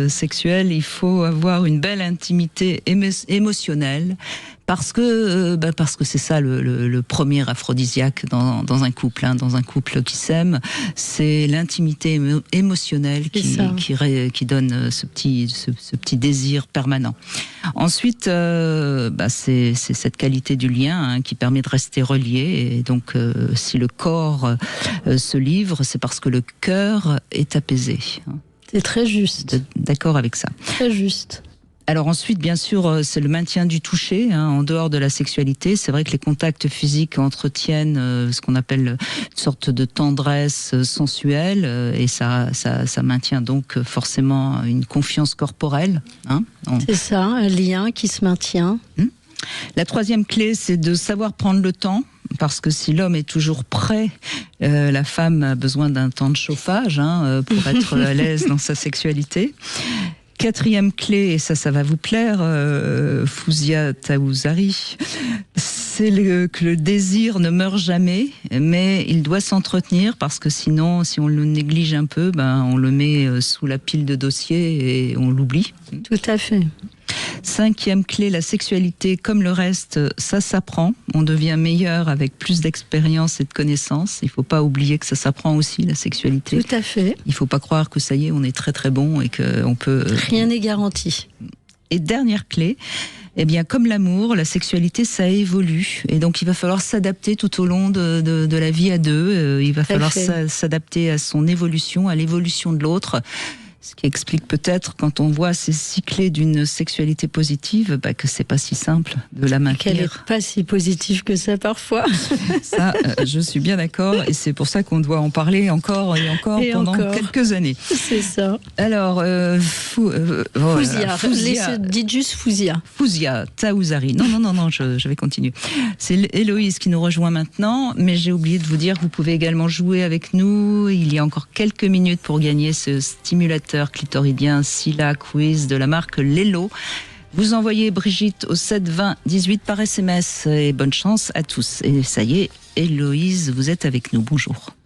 sexuelle, il faut avoir une belle intimité émotionnelle. Parce que c'est ça le premier aphrodisiaque dans un couple, dans un couple qui s'aime, c'est l'intimité émotionnelle qui donne ce petit désir permanent. Ensuite, c'est cette qualité du lien qui permet de rester relié. Et donc, si le corps se livre, c'est parce que le cœur est apaisé. C'est très juste. D'accord avec ça. Très juste. Alors ensuite, bien sûr, c'est le maintien du toucher en dehors de la sexualité. C'est vrai que les contacts physiques entretiennent ce qu'on appelle une sorte de tendresse sensuelle et ça maintient donc forcément une confiance corporelle. C'est ça, un lien qui se maintient. La troisième clé, c'est de savoir prendre le temps. Parce que si l'homme est toujours prêt, la femme a besoin d'un temps de chauffage pour être à l'aise dans sa sexualité. Quatrième clé, et ça va vous plaire, Fouzia Taouzari, c'est que le désir ne meurt jamais, mais il doit s'entretenir parce que sinon, si on le néglige un peu, on le met sous la pile de dossiers et on l'oublie. Tout à fait. Cinquième clé, la sexualité, comme le reste, ça s'apprend. On devient meilleur avec plus d'expérience et de connaissances. Il ne faut pas oublier que ça s'apprend aussi, la sexualité. Tout à fait. Il ne faut pas croire que ça y est, on est très très bon et qu'on peut... Rien n'est garanti. Et dernière clé, eh bien, comme l'amour, la sexualité, ça évolue. Et donc, il va falloir s'adapter tout au long de la vie à deux. Il va falloir s'adapter à son évolution, à l'évolution de l'autre. Ce qui explique peut-être, quand on voit ces 6 clés d'une sexualité positive, que c'est pas si simple de la maintenir. Qu'elle n'est pas si positive que ça parfois. Ça, je suis bien d'accord, et c'est pour ça qu'on doit en parler encore et encore pendant quelques années. C'est ça. Alors, Fouzia. Dites juste Fouzia. Fouzia Taouzari. Non, je vais continuer. C'est Héloïse qui nous rejoint maintenant, mais j'ai oublié de vous dire que vous pouvez également jouer avec nous. Il y a encore quelques minutes pour gagner ce stimulateur clitoridien Scylla Quiz de la marque Lelo. Vous envoyez Brigitte au 7 20 18 par SMS et bonne chance à tous. Et ça y est, Héloïse, vous êtes avec nous. Bonjour.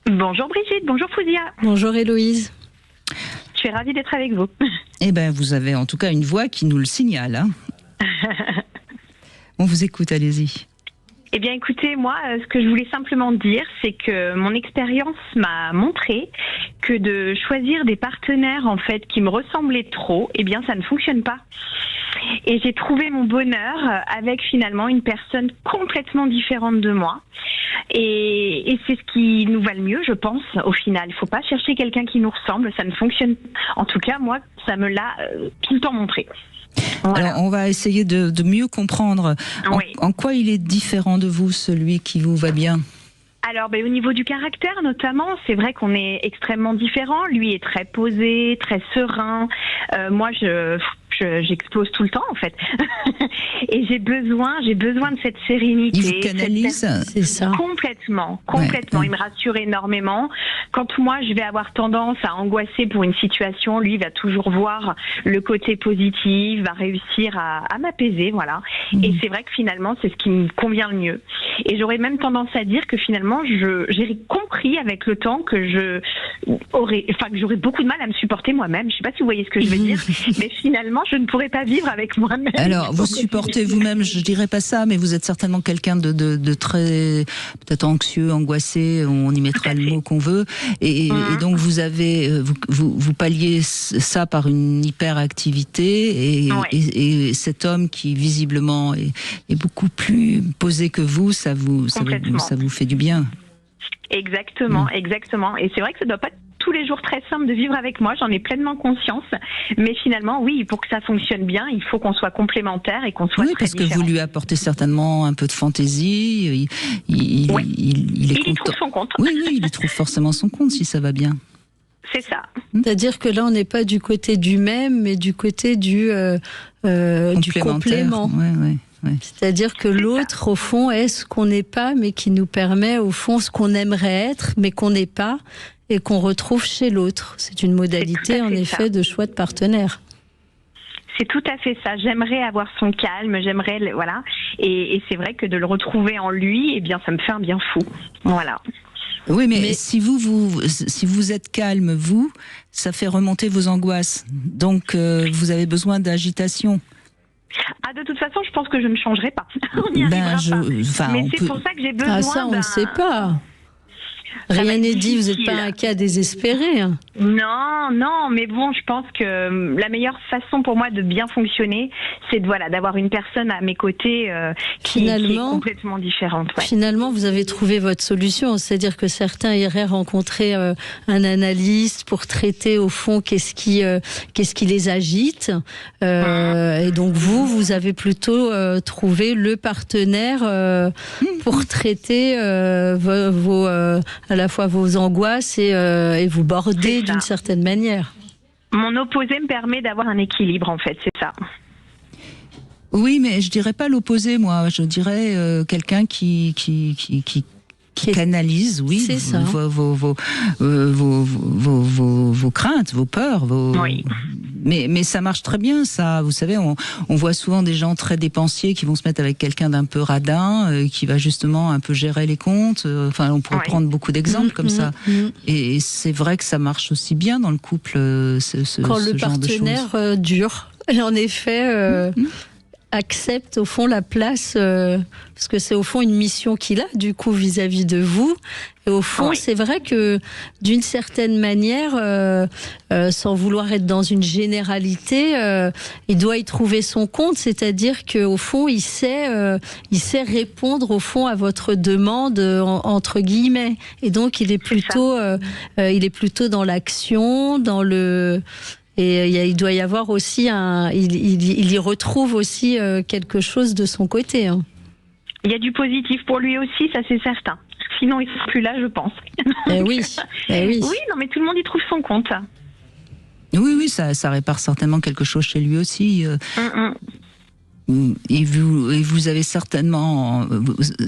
Bonjour Brigitte, bonjour Fouzia. Bonjour Héloïse. Je suis ravie d'être avec vous. Eh bien, vous avez en tout cas une voix qui nous le signale. On vous écoute, allez-y. Eh bien, écoutez, moi, ce que je voulais simplement dire, c'est que mon expérience m'a montré que de choisir des partenaires, en fait, qui me ressemblaient trop, eh bien, ça ne fonctionne pas. Et j'ai trouvé mon bonheur avec, finalement, une personne complètement différente de moi. Et c'est ce qui nous va le mieux, je pense, au final. Il ne faut pas chercher quelqu'un qui nous ressemble, ça ne fonctionne pas. En tout cas, moi, ça me l'a tout le temps montré. Voilà. Alors, on va essayer de mieux comprendre en quoi il est différent de vous, celui qui vous va bien. Alors, au niveau du caractère, notamment, c'est vrai qu'on est extrêmement différents. Lui est très posé, très serein. Moi, j'explose tout le temps, en fait. Et j'ai besoin de cette sérénité. Il vous canalise, c'est ça? Complètement. Ouais. Il me rassure énormément. Quand moi, je vais avoir tendance à angoisser pour une situation, lui va toujours voir le côté positif, va réussir à m'apaiser, voilà. Et c'est vrai que finalement, c'est ce qui me convient le mieux. Et j'aurais même tendance à dire que finalement, j'ai compris avec le temps que j'aurais beaucoup de mal à me supporter moi-même. Je sais pas si vous voyez ce que je veux dire, mais finalement, sincèrement, je ne pourrais pas vivre avec moi-même. Alors, vous supportez vous-même, je dirais pas ça, mais vous êtes certainement quelqu'un de très, peut-être anxieux, angoissé, on y mettra le mot qu'on veut. Et donc, vous palliez ça par une hyperactivité et cet homme qui, visiblement, est beaucoup plus posé que vous, ça vous fait du bien. Exactement. Et c'est vrai que ça doit pas être tous les jours très simple de vivre avec moi, j'en ai pleinement conscience. Mais finalement, oui, pour que ça fonctionne bien, il faut qu'on soit complémentaires et qu'on soit très parce que différents. vous lui apportez certainement un peu de fantaisie. Il y trouve son compte. Oui, il y trouve forcément son compte si ça va bien. C'est ça. C'est-à-dire que là, on n'est pas du côté du même, mais du côté du complément. Ouais. C'est-à-dire que l'autre, au fond, est ce qu'on n'est pas, mais qui nous permet, au fond, ce qu'on aimerait être, mais qu'on n'est pas, et qu'on retrouve chez l'autre. C'est une modalité, en effet, de choix de partenaire. C'est tout à fait ça. J'aimerais avoir son calme, voilà. Et c'est vrai que de le retrouver en lui, eh bien, ça me fait un bien fou. Voilà. Oui, mais si vous êtes calme, ça fait remonter vos angoisses. Donc, vous avez besoin d'agitation. Ah, de toute façon, je pense que je ne changerai pas. On n'y arrivera pas. Mais c'est pour ça que j'ai besoin Ah, ça, on ne sait pas. Rien n'est dit, vous n'êtes pas un cas désespéré. Non, mais bon, je pense que la meilleure façon pour moi de bien fonctionner, c'est d'avoir une personne à mes côtés qui est complètement différente. Ouais. Finalement, vous avez trouvé votre solution, c'est-à-dire que certains iraient rencontrer un analyste pour traiter au fond qu'est-ce qui les agite, et donc vous avez plutôt trouvé le partenaire pour traiter à la fois vos angoisses et vous border d'une certaine manière. Mon opposé me permet d'avoir un équilibre, en fait, c'est ça. Oui, mais je dirais pas l'opposé, moi. Je dirais quelqu'un qui canalise, vos craintes, vos peurs, Oui. Mais ça marche très bien, ça. Vous savez, on voit souvent des gens très dépensiers qui vont se mettre avec quelqu'un d'un peu radin, qui va justement un peu gérer les comptes. Enfin, on pourrait prendre beaucoup d'exemples comme ça. Et c'est vrai que ça marche aussi bien dans le couple, quand ce le genre de choses. partenaire dure, en effet, accepte au fond la place, parce que c'est au fond une mission qu'il a du coup vis-à-vis de vous. Et au fond, c'est vrai que d'une certaine manière, sans vouloir être dans une généralité, il doit y trouver son compte, c'est-à-dire qu'au fond, il sait répondre au fond à votre demande entre guillemets. Et donc, il est plutôt dans l'action, dans le. Et il doit y avoir aussi il y retrouve aussi quelque chose de son côté. Hein. Il y a du positif pour lui aussi, ça c'est certain. Sinon, il ne serait plus là, je pense. Oui. Oui, non, mais tout le monde y trouve son compte. Oui, ça répare certainement quelque chose chez lui aussi. Et vous avez certainement.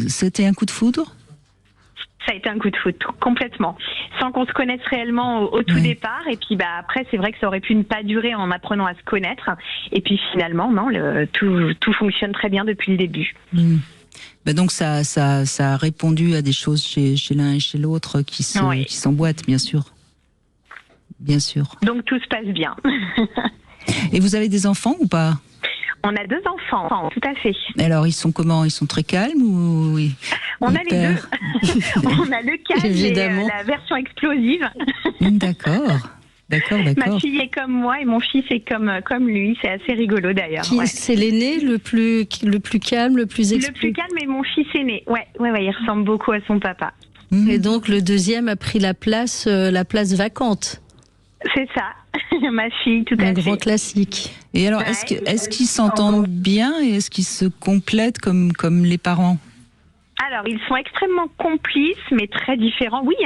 C'était un coup de foudre ? Ça a été un coup de foudre, complètement. Sans qu'on se connaisse réellement au tout départ. Et puis après, c'est vrai que ça aurait pu ne pas durer en apprenant à se connaître. Et puis finalement, non, tout fonctionne très bien depuis le début. Donc ça a répondu à des choses chez l'un et chez l'autre qui s'emboîtent, bien sûr. Bien sûr. Donc tout se passe bien. Et vous avez des enfants ou pas ? On a 2 enfants, tout à fait. Alors, ils sont comment ? Ils sont très calmes ou On a les deux. On a le calme et la version explosive. D'accord. Ma fille est comme moi et mon fils est comme lui. C'est assez rigolo d'ailleurs. C'est l'aîné, le plus calme, le plus explosif. Le plus calme est mon fils aîné. Ouais, il ressemble beaucoup à son papa. Et donc le deuxième a pris la place vacante. C'est ça, ma fille, tout à fait. Un grand classique. Et alors, est-ce qu'ils s'entendent bien et est-ce qu'ils se complètent comme les parents ? Alors, ils sont extrêmement complices, mais très différents. Oui, il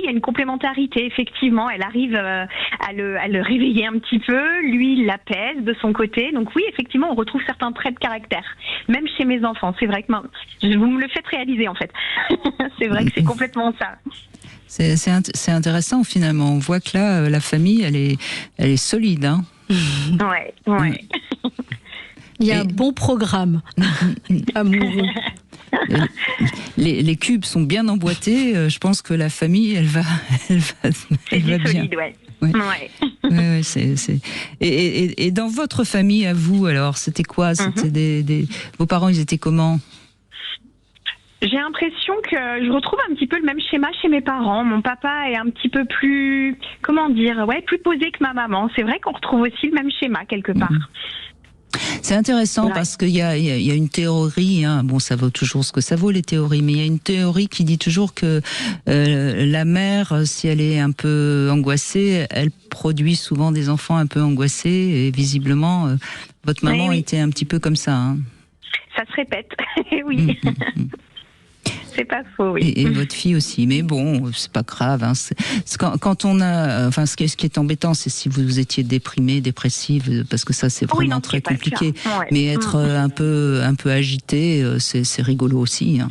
y a une complémentarité, effectivement. Elle arrive à le réveiller un petit peu. Lui, il l'apaise de son côté. Donc oui, effectivement, on retrouve certains traits de caractère. Même chez mes enfants. C'est vrai que vous me le faites réaliser, en fait. C'est vrai que c'est complètement ça. C'est intéressant, finalement. On voit que là, la famille, elle est solide, hein. Ouais. Il y a un bon programme amoureux. Les cubes sont bien emboîtés. Je pense que la famille, elle va bien. Solide, ouais. Ouais. Ouais. Ouais, Et dans votre famille, à vous, alors, c'était quoi? C'était vos parents, ils étaient comment? J'ai l'impression que je retrouve un petit peu le même schéma chez mes parents. Mon papa est un petit peu plus, comment dire, plus posé que ma maman. C'est vrai qu'on retrouve aussi le même schéma quelque part. C'est intéressant parce qu'il y a une théorie, bon, ça vaut toujours ce que ça vaut les théories, mais il y a une théorie qui dit toujours que la mère, si elle est un peu angoissée, elle produit souvent des enfants un peu angoissés, et visiblement, votre maman était un petit peu comme ça. Hein. Ça se répète, oui. C'est pas faux, oui. Et votre fille aussi, mais bon, c'est pas grave. Hein. Quand on a, enfin, ce qui est embêtant, c'est si vous étiez déprimée, dépressive, parce que ça, c'est vraiment très compliqué. Ouais. Mais être un peu agité, c'est rigolo aussi. Hein.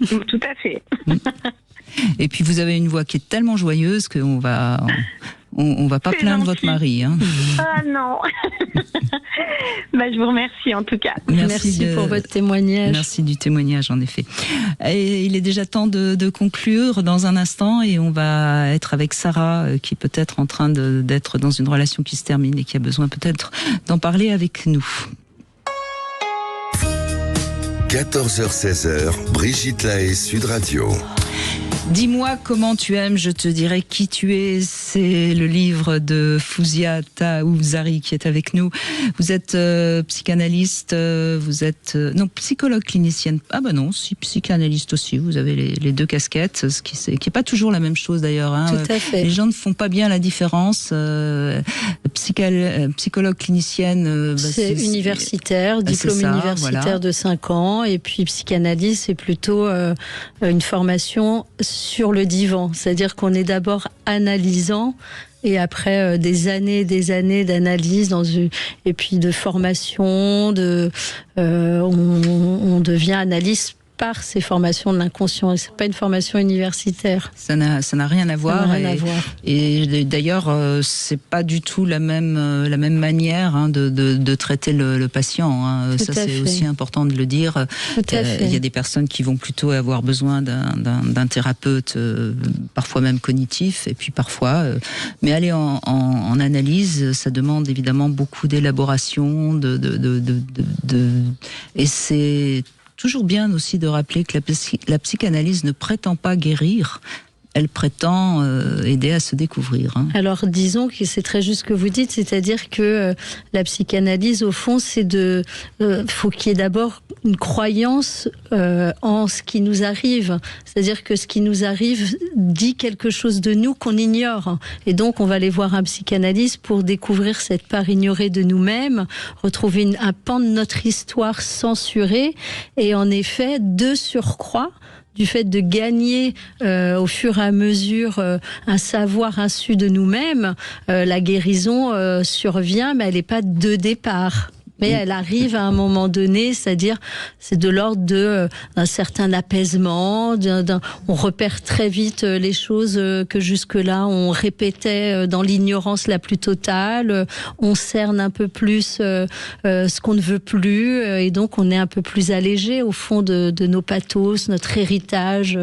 Tout à fait. Et puis vous avez une voix qui est tellement joyeuse qu'on va. On va pas plaindre votre mari. Hein. Ah non. Je vous remercie en tout cas. Merci pour votre témoignage. Merci du témoignage en effet. Et il est déjà temps de conclure dans un instant et on va être avec Sarah qui est peut-être en train d'être dans une relation qui se termine et qui a besoin peut-être d'en parler avec nous. 14h-16h, Brigitte Lahaie, Sud Radio. Dis-moi comment tu aimes, je te dirai qui tu es. C'est le livre de Fouzia Taouzari qui est avec nous. Vous êtes psychanalyste, vous êtes psychologue clinicienne. Ah ben non, si psychanalyste aussi. Vous avez les deux casquettes, ce qui est pas toujours la même chose d'ailleurs. Hein. Tout à fait. Les gens ne font pas bien la différence. Psychologue clinicienne, c'est universitaire, diplôme universitaire de 5 ans, et puis psychanalyse, c'est plutôt une formation sur le divan, c'est-à-dire qu'on est d'abord analysant et après des années d'analyse et puis de formation, on devient analyste par ces formations de l'inconscient. C'est pas une formation universitaire. Ça n'a rien à voir. Et d'ailleurs, c'est pas du tout la même manière de traiter le patient. Hein. Ça, c'est aussi important de le dire. Il y a des personnes qui vont plutôt avoir besoin d'un thérapeute, parfois même cognitif, et puis parfois. Mais aller en analyse, ça demande évidemment beaucoup d'élaboration, et c'est toujours bien aussi de rappeler que la psychanalyse ne prétend pas guérir, elle prétend aider à se découvrir. Hein. Alors disons que c'est très juste ce que vous dites, c'est-à-dire que la psychanalyse au fond c'est faut qu'il y ait d'abord une croyance en ce qui nous arrive, c'est-à-dire que ce qui nous arrive dit quelque chose de nous qu'on ignore, et donc on va aller voir un psychanalyste pour découvrir cette part ignorée de nous-mêmes, retrouver un pan de notre histoire censurée, et en effet de surcroît, du fait de gagner au fur et à mesure un savoir insu de nous-mêmes, la guérison survient, mais elle n'est pas de départ. Mais elle arrive à un moment donné, c'est-à-dire c'est de l'ordre d'un certain apaisement, on repère très vite les choses que jusque-là on répétait dans l'ignorance la plus totale, on cerne un peu plus ce qu'on ne veut plus, et donc on est un peu plus allégé au fond de nos pathos, notre héritage,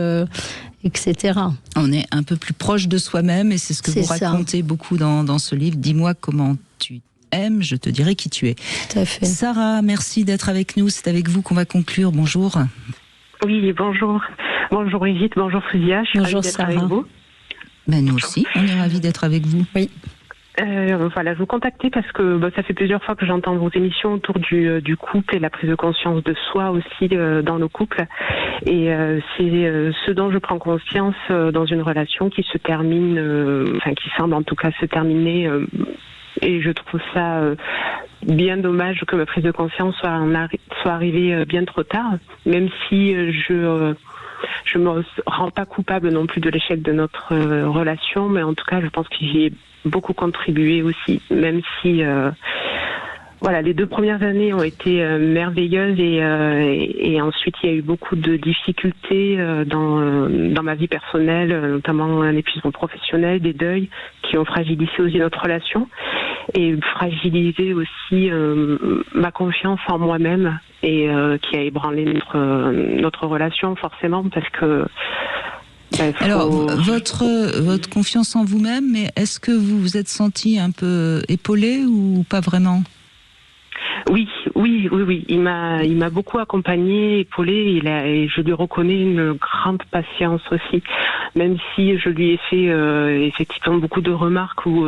etc. On est un peu plus proche de soi-même, et c'est ce que vous racontez beaucoup dans ce livre. Dis-moi comment tu aimes, je te dirai qui tu es. Tout à fait. Sarah, merci d'être avec nous. C'est avec vous qu'on va conclure. Bonjour. Oui, bonjour. Bonjour Brigitte, bonjour Fouzia. Je suis ravie d'être avec vous. Nous aussi, on est ravis d'être avec vous. Oui. Je vous contactais parce que ça fait plusieurs fois que j'entends vos émissions autour du couple et la prise de conscience de soi aussi dans le couple. Et c'est ce dont je prends conscience dans une relation qui se termine, qui semble en tout cas se terminer. Et je trouve ça bien dommage que ma prise de conscience soit arrivée bien trop tard, même si je me rends pas coupable non plus de l'échec de notre relation, mais en tout cas je pense que j'y ai beaucoup contribué aussi, même si les 2 premières années ont été merveilleuses, et ensuite il y a eu beaucoup de difficultés dans ma vie personnelle, notamment un épuisement professionnel, des deuils qui ont fragilisé aussi notre relation et fragilisé aussi ma confiance en moi-même, et qui a ébranlé notre relation forcément, parce que Alors, votre confiance en vous-même, mais est-ce que vous vous êtes senti un peu épaulé ou pas vraiment ? Oui. Il m'a beaucoup accompagné, épaulé, et je lui reconnais une grande patience aussi. Même si je lui ai fait effectivement beaucoup de remarques où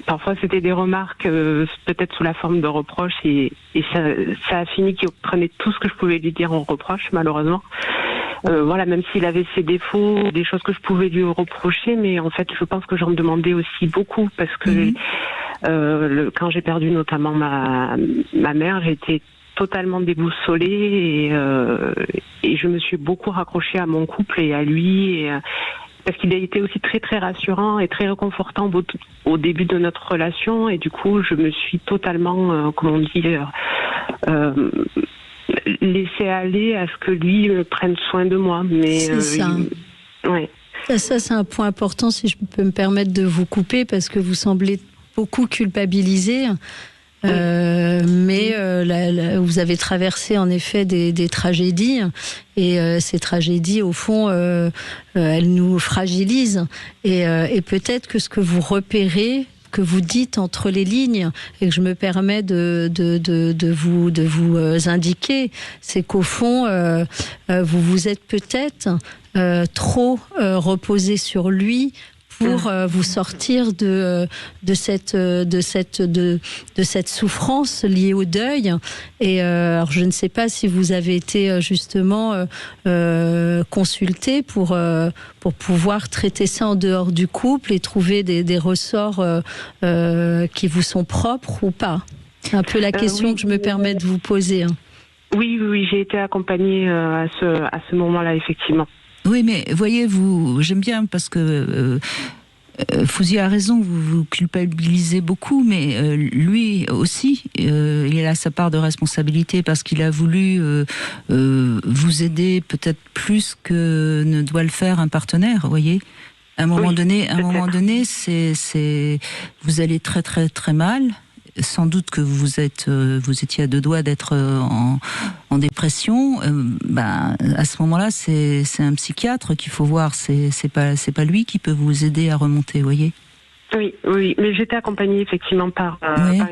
parfois c'était des remarques peut-être sous la forme de reproches et ça a fini qu'il prenait tout ce que je pouvais lui dire en reproche, malheureusement. Voilà, même s'il avait ses défauts, des choses que je pouvais lui reprocher, mais en fait, je pense que j'en demandais aussi beaucoup parce que quand j'ai perdu notamment ma mère, j'étais totalement déboussolée et je me suis beaucoup raccrochée à mon couple et à lui parce qu'il a été aussi très très rassurant et très réconfortant au début de notre relation et du coup je me suis totalement laisser aller à ce que lui prenne soin de moi. Mais c'est ça. Ça, c'est un point important, si je peux me permettre de vous couper, parce que vous semblez beaucoup culpabilisé. Mais vous avez traversé en effet des tragédies et ces tragédies au fond elles nous fragilisent et peut-être que ce que vous repérez, que vous dites entre les lignes et que je me permets de vous indiquer, c'est qu'au fond vous vous êtes peut-être trop reposé sur lui pour vous sortir de cette souffrance liée au deuil. Et alors je ne sais pas si vous avez été justement consulté pour pouvoir traiter ça en dehors du couple et trouver des ressorts qui vous sont propres ou pas. C'est un peu la question que je me permets de vous poser. Oui, j'ai été accompagnée à ce moment-là, effectivement. Oui, mais voyez-vous, j'aime bien parce que Fouzi a raison, vous culpabilisez beaucoup, mais lui aussi, il a sa part de responsabilité parce qu'il a voulu vous aider peut-être plus que ne doit le faire un partenaire, voyez. À un moment donné, vous allez très très très mal. Sans doute que vous étiez à deux doigts d'être en dépression. À ce moment-là, c'est un psychiatre qu'il faut voir. C'est pas lui qui peut vous aider à remonter, voyez. Oui, mais j'étais accompagnée effectivement par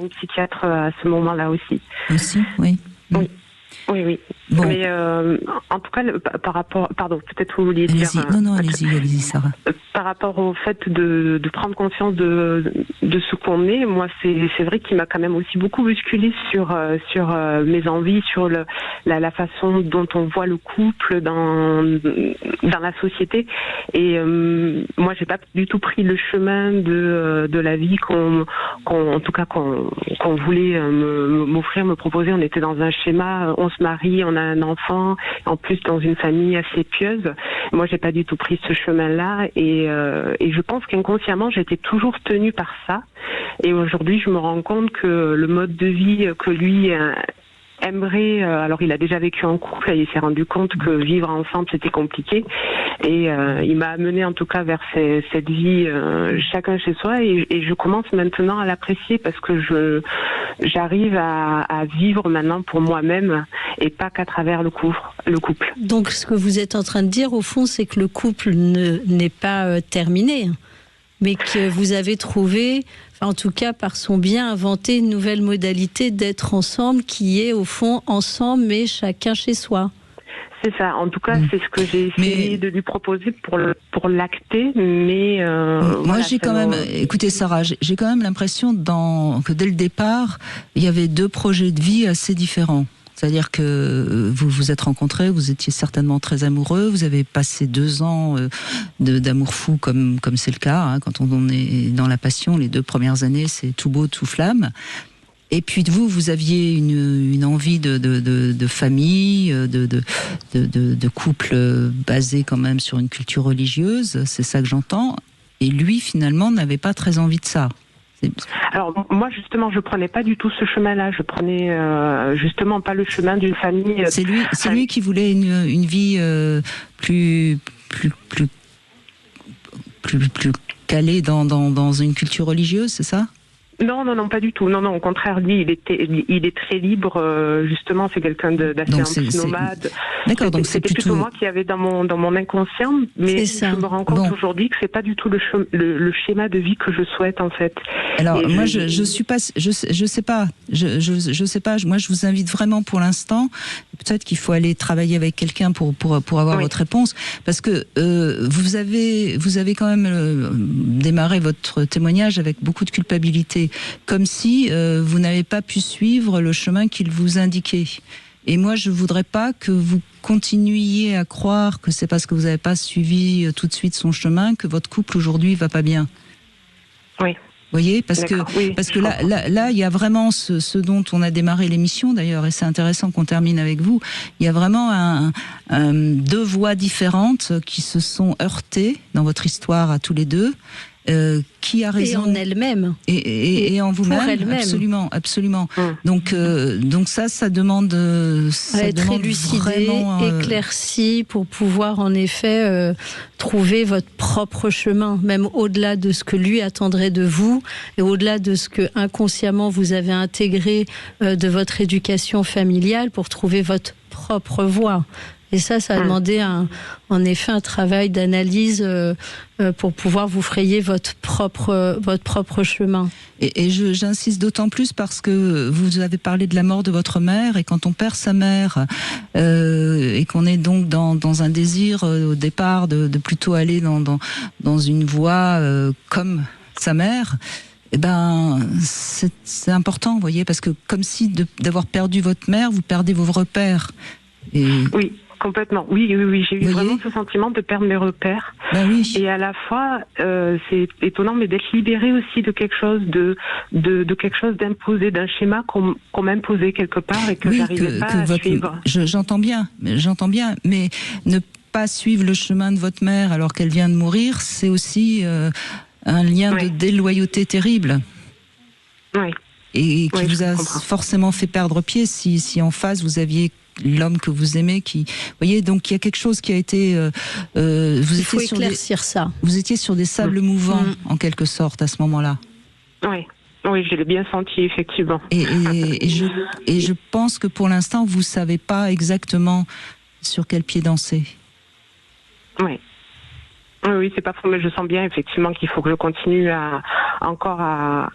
une psychiatre à ce moment-là aussi. Aussi, oui. Oui. Bon. Mais en tout cas, par rapport... Pardon, peut-être vous vouliez dire... Non, allez-y, Sarah. Par rapport au fait de prendre conscience de ce qu'on est, moi, c'est vrai qu'il m'a quand même aussi beaucoup bousculé sur mes envies, sur la façon dont on voit le couple dans la société. Et moi, j'ai pas du tout pris le chemin de la vie qu'on voulait m'offrir, me proposer. On était dans un schéma, on se marie, on a un enfant, en plus dans une famille assez pieuse. Moi, j'ai pas du tout pris ce chemin-là et je pense qu'inconsciemment, j'étais toujours tenue par ça. Et aujourd'hui, je me rends compte que le mode de vie que lui aimerait, alors il a déjà vécu en couple et il s'est rendu compte que vivre ensemble c'était compliqué et il m'a amené en tout cas vers cette vie chacun chez soi et je commence maintenant à l'apprécier parce que j'arrive à vivre maintenant pour moi-même et pas qu'à travers le couple. Donc ce que vous êtes en train de dire au fond, c'est que le couple n'est pas terminé, mais que vous avez trouvé, en tout cas par son bien, inventé une nouvelle modalité d'être ensemble qui est au fond ensemble mais chacun chez soi. C'est ça, en tout cas c'est ce que j'ai essayé de lui proposer pour l'acter, mais... moi j'ai quand même, écoutez Sarah, j'ai quand même l'impression que dès le départ, il y avait deux projets de vie assez différents. C'est-à-dire que vous vous êtes rencontrés, vous étiez certainement très amoureux, vous avez passé 2 ans d'amour fou comme c'est le cas, hein, quand on est dans la passion, les 2 premières années c'est tout beau, tout flamme. Et puis vous aviez une envie de famille, de couple basé quand même sur une culture religieuse, c'est ça que j'entends. Et lui finalement n'avait pas très envie de ça. Alors moi justement je prenais pas du tout ce chemin-là, je prenais justement pas le chemin d'une famille. C'est lui qui voulait une vie plus calée dans une culture religieuse, c'est ça ? Non, pas du tout. Non, au contraire, lui, il est très libre. Justement, c'est quelqu'un d'assez nomade. D'accord, donc c'était plutôt moi qui avait dans mon inconscient, mais je me rends compte aujourd'hui que c'est pas du tout le schéma de vie que je souhaite en fait. Alors moi, je sais pas. Moi, je vous invite vraiment pour l'instant. Peut-être qu'il faut aller travailler avec quelqu'un pour avoir votre réponse, parce que vous avez quand même démarré votre témoignage avec beaucoup de culpabilité. Comme si vous n'avez pas pu suivre le chemin qu'il vous indiquait. Et moi, je voudrais pas que vous continuiez à croire que c'est parce que vous n'avez pas suivi tout de suite son chemin que votre couple aujourd'hui va pas bien. Oui. Vous voyez, parce que là, il y a vraiment ce dont on a démarré l'émission d'ailleurs, et c'est intéressant qu'on termine avec vous. Il y a vraiment deux voies différentes qui se sont heurtées dans votre histoire à tous les deux. Qui a raison, et en elle-même et en vous-même, absolument. Donc ça demande être élucidé, éclairci pour pouvoir en effet trouver votre propre chemin, même au-delà de ce que lui attendrait de vous et au-delà de ce que inconsciemment vous avez intégré de votre éducation familiale pour trouver votre propre voie. Et ça a demandé en effet un travail d'analyse pour pouvoir vous frayer votre propre chemin. Et j'insiste d'autant plus parce que vous avez parlé de la mort de votre mère, et quand on perd sa mère et qu'on est donc dans un désir au départ de plutôt aller dans une voie comme sa mère, c'est important, vous voyez, parce que comme si d'avoir perdu votre mère, vous perdez vos repères. Oui. Complètement. Oui, j'ai eu vraiment ce sentiment de perdre mes repères. Et à la fois, c'est étonnant, mais d'être libérée aussi de quelque chose, de quelque chose d'imposé, d'un schéma qu'on m'imposait quelque part et que j'arrivais pas à suivre. J'entends bien, mais ne pas suivre le chemin de votre mère alors qu'elle vient de mourir, c'est aussi un lien de déloyauté terrible. Oui. Et qui vous a forcément fait perdre pied si en face vous aviez l'homme que vous aimez, vous voyez, donc il y a quelque chose qui a été il faut éclaircir ça. Vous étiez sur des sables mouvants en quelque sorte à ce moment-là. Oui, je l'ai bien senti effectivement. Et je pense que pour l'instant vous savez pas exactement sur quel pied danser. Oui, c'est pas faux, mais je sens bien effectivement qu'il faut que je continue encore à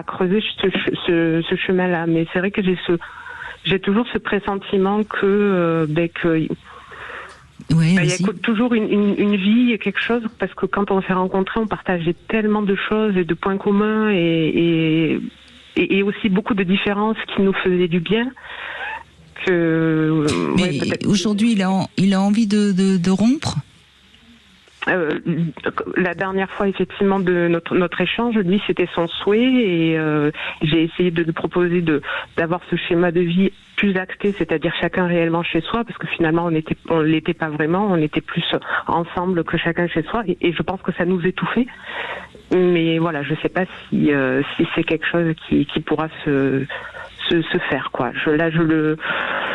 creuser ce chemin-là. Mais c'est vrai que j'ai toujours ce pressentiment que il y a toujours une vie, quelque chose, parce que quand on s'est rencontrés, on partageait tellement de choses et de points communs et aussi beaucoup de différences qui nous faisaient du bien. Mais aujourd'hui, il a envie de rompre. La dernière fois effectivement de notre échange, lui c'était son souhait et j'ai essayé de lui proposer d'avoir ce schéma de vie plus acté, c'est-à-dire chacun réellement chez soi, parce que finalement on l'était pas vraiment, on était plus ensemble que chacun chez soi et je pense que ça nous étouffait. Mais voilà, je sais pas si c'est quelque chose qui pourra se faire quoi.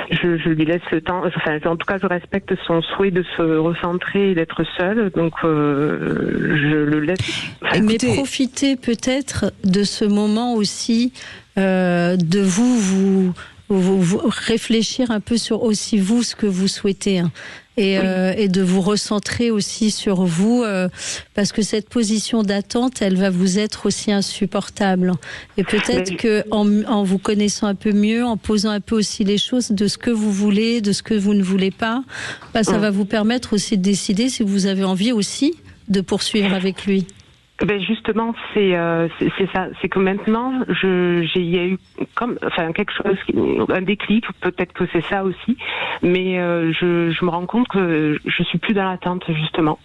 Je lui laisse le temps. Enfin, en tout cas, je respecte son souhait de se recentrer et d'être seul. Donc, je le laisse. Mais profitez peut-être de ce moment aussi de vous réfléchir un peu sur aussi vous ce que vous souhaitez. Et de vous recentrer aussi sur vous, parce que cette position d'attente, elle va vous être aussi insupportable. Et peut-être que en vous connaissant un peu mieux, en posant un peu aussi les choses de ce que vous voulez, de ce que vous ne voulez pas, ça va vous permettre aussi de décider si vous avez envie aussi de poursuivre avec lui. Justement, c'est ça. C'est que maintenant, il y a eu quelque chose, un déclic. Peut-être que c'est ça aussi, mais je me rends compte que je suis plus dans l'attente justement.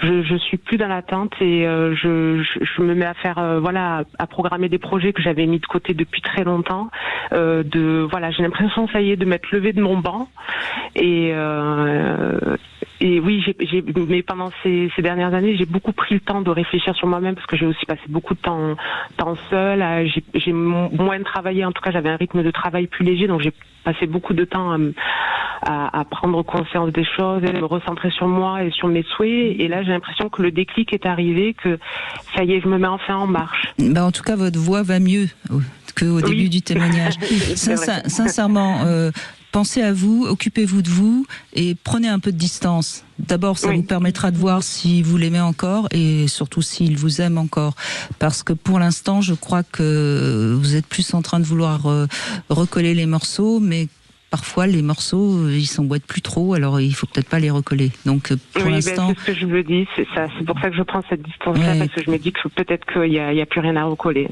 Je suis plus dans l'attente et je me mets à faire à programmer des projets que j'avais mis de côté depuis très longtemps. J'ai l'impression ça y est de m'être levée de mon banc et Et oui, mais pendant ces dernières années, j'ai beaucoup pris le temps de réfléchir sur moi-même parce que j'ai aussi passé beaucoup de temps seule. J'ai moins travaillé, en tout cas, j'avais un rythme de travail plus léger, donc j'ai passé beaucoup de temps à prendre conscience des choses et me recentrer sur moi et sur mes souhaits. Et là, j'ai l'impression que le déclic est arrivé, que ça y est, je me mets enfin en marche. En tout cas, votre voix va mieux qu'au début du témoignage. Sincèrement, pensez à vous, occupez-vous de vous et prenez un peu de distance. D'abord, ça vous permettra de voir si vous l'aimez encore et surtout s'il vous aime encore. Parce que pour l'instant, je crois que vous êtes plus en train de vouloir recoller les morceaux, mais parfois les morceaux, ils s'emboîtent plus trop, alors il faut peut-être pas les recoller. Donc pour l'instant, c'est ce que je me dis, c'est pour ça que je prends cette distance-là, parce que je me dis que peut-être qu'il y a plus rien à recoller.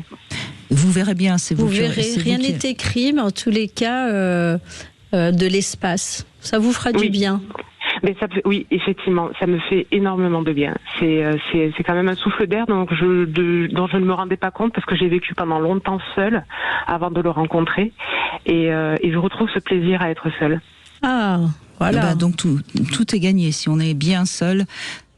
Vous verrez bien, c'est vous. Vous verrez, rien n'est écrit, mais en tous les cas, de l'espace, ça vous fera du bien. Mais oui, effectivement, ça me fait énormément de bien. C'est quand même un souffle d'air dont je ne me rendais pas compte parce que j'ai vécu pendant longtemps seule avant de le rencontrer et je retrouve ce plaisir à être seule. Ah, voilà. Donc tout est gagné. Si on est bien seul,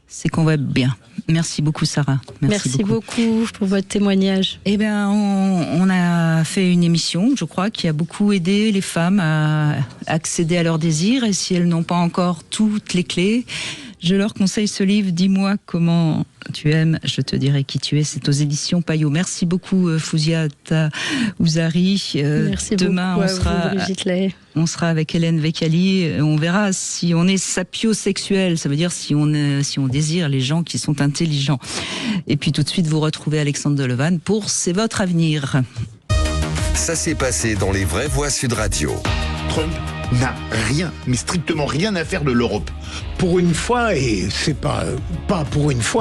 c'est qu'on va bien. Merci beaucoup, Sarah. Merci beaucoup pour votre témoignage. On a fait une émission, je crois, qui a beaucoup aidé les femmes à accéder à leurs désirs. Et si elles n'ont pas encore toutes les clés, je leur conseille ce livre, Dis-moi comment tu aimes, je te dirai qui tu es. C'est aux éditions Payot. Merci beaucoup, Fouzia Ouzari. Merci demain, beaucoup Brigitte Lahaye. On sera avec Hélène Vecchiali. On verra si on est sapiosexuel. Ça veut dire si on désire les gens qui sont intelligents. Et puis tout de suite, vous retrouvez Alexandre Delevanne pour C'est votre avenir. Ça s'est passé dans les vraies voix Sud Radio. Trump n'a rien, mais strictement rien à faire de l'Europe. Pour une fois, et c'est pas pour une fois,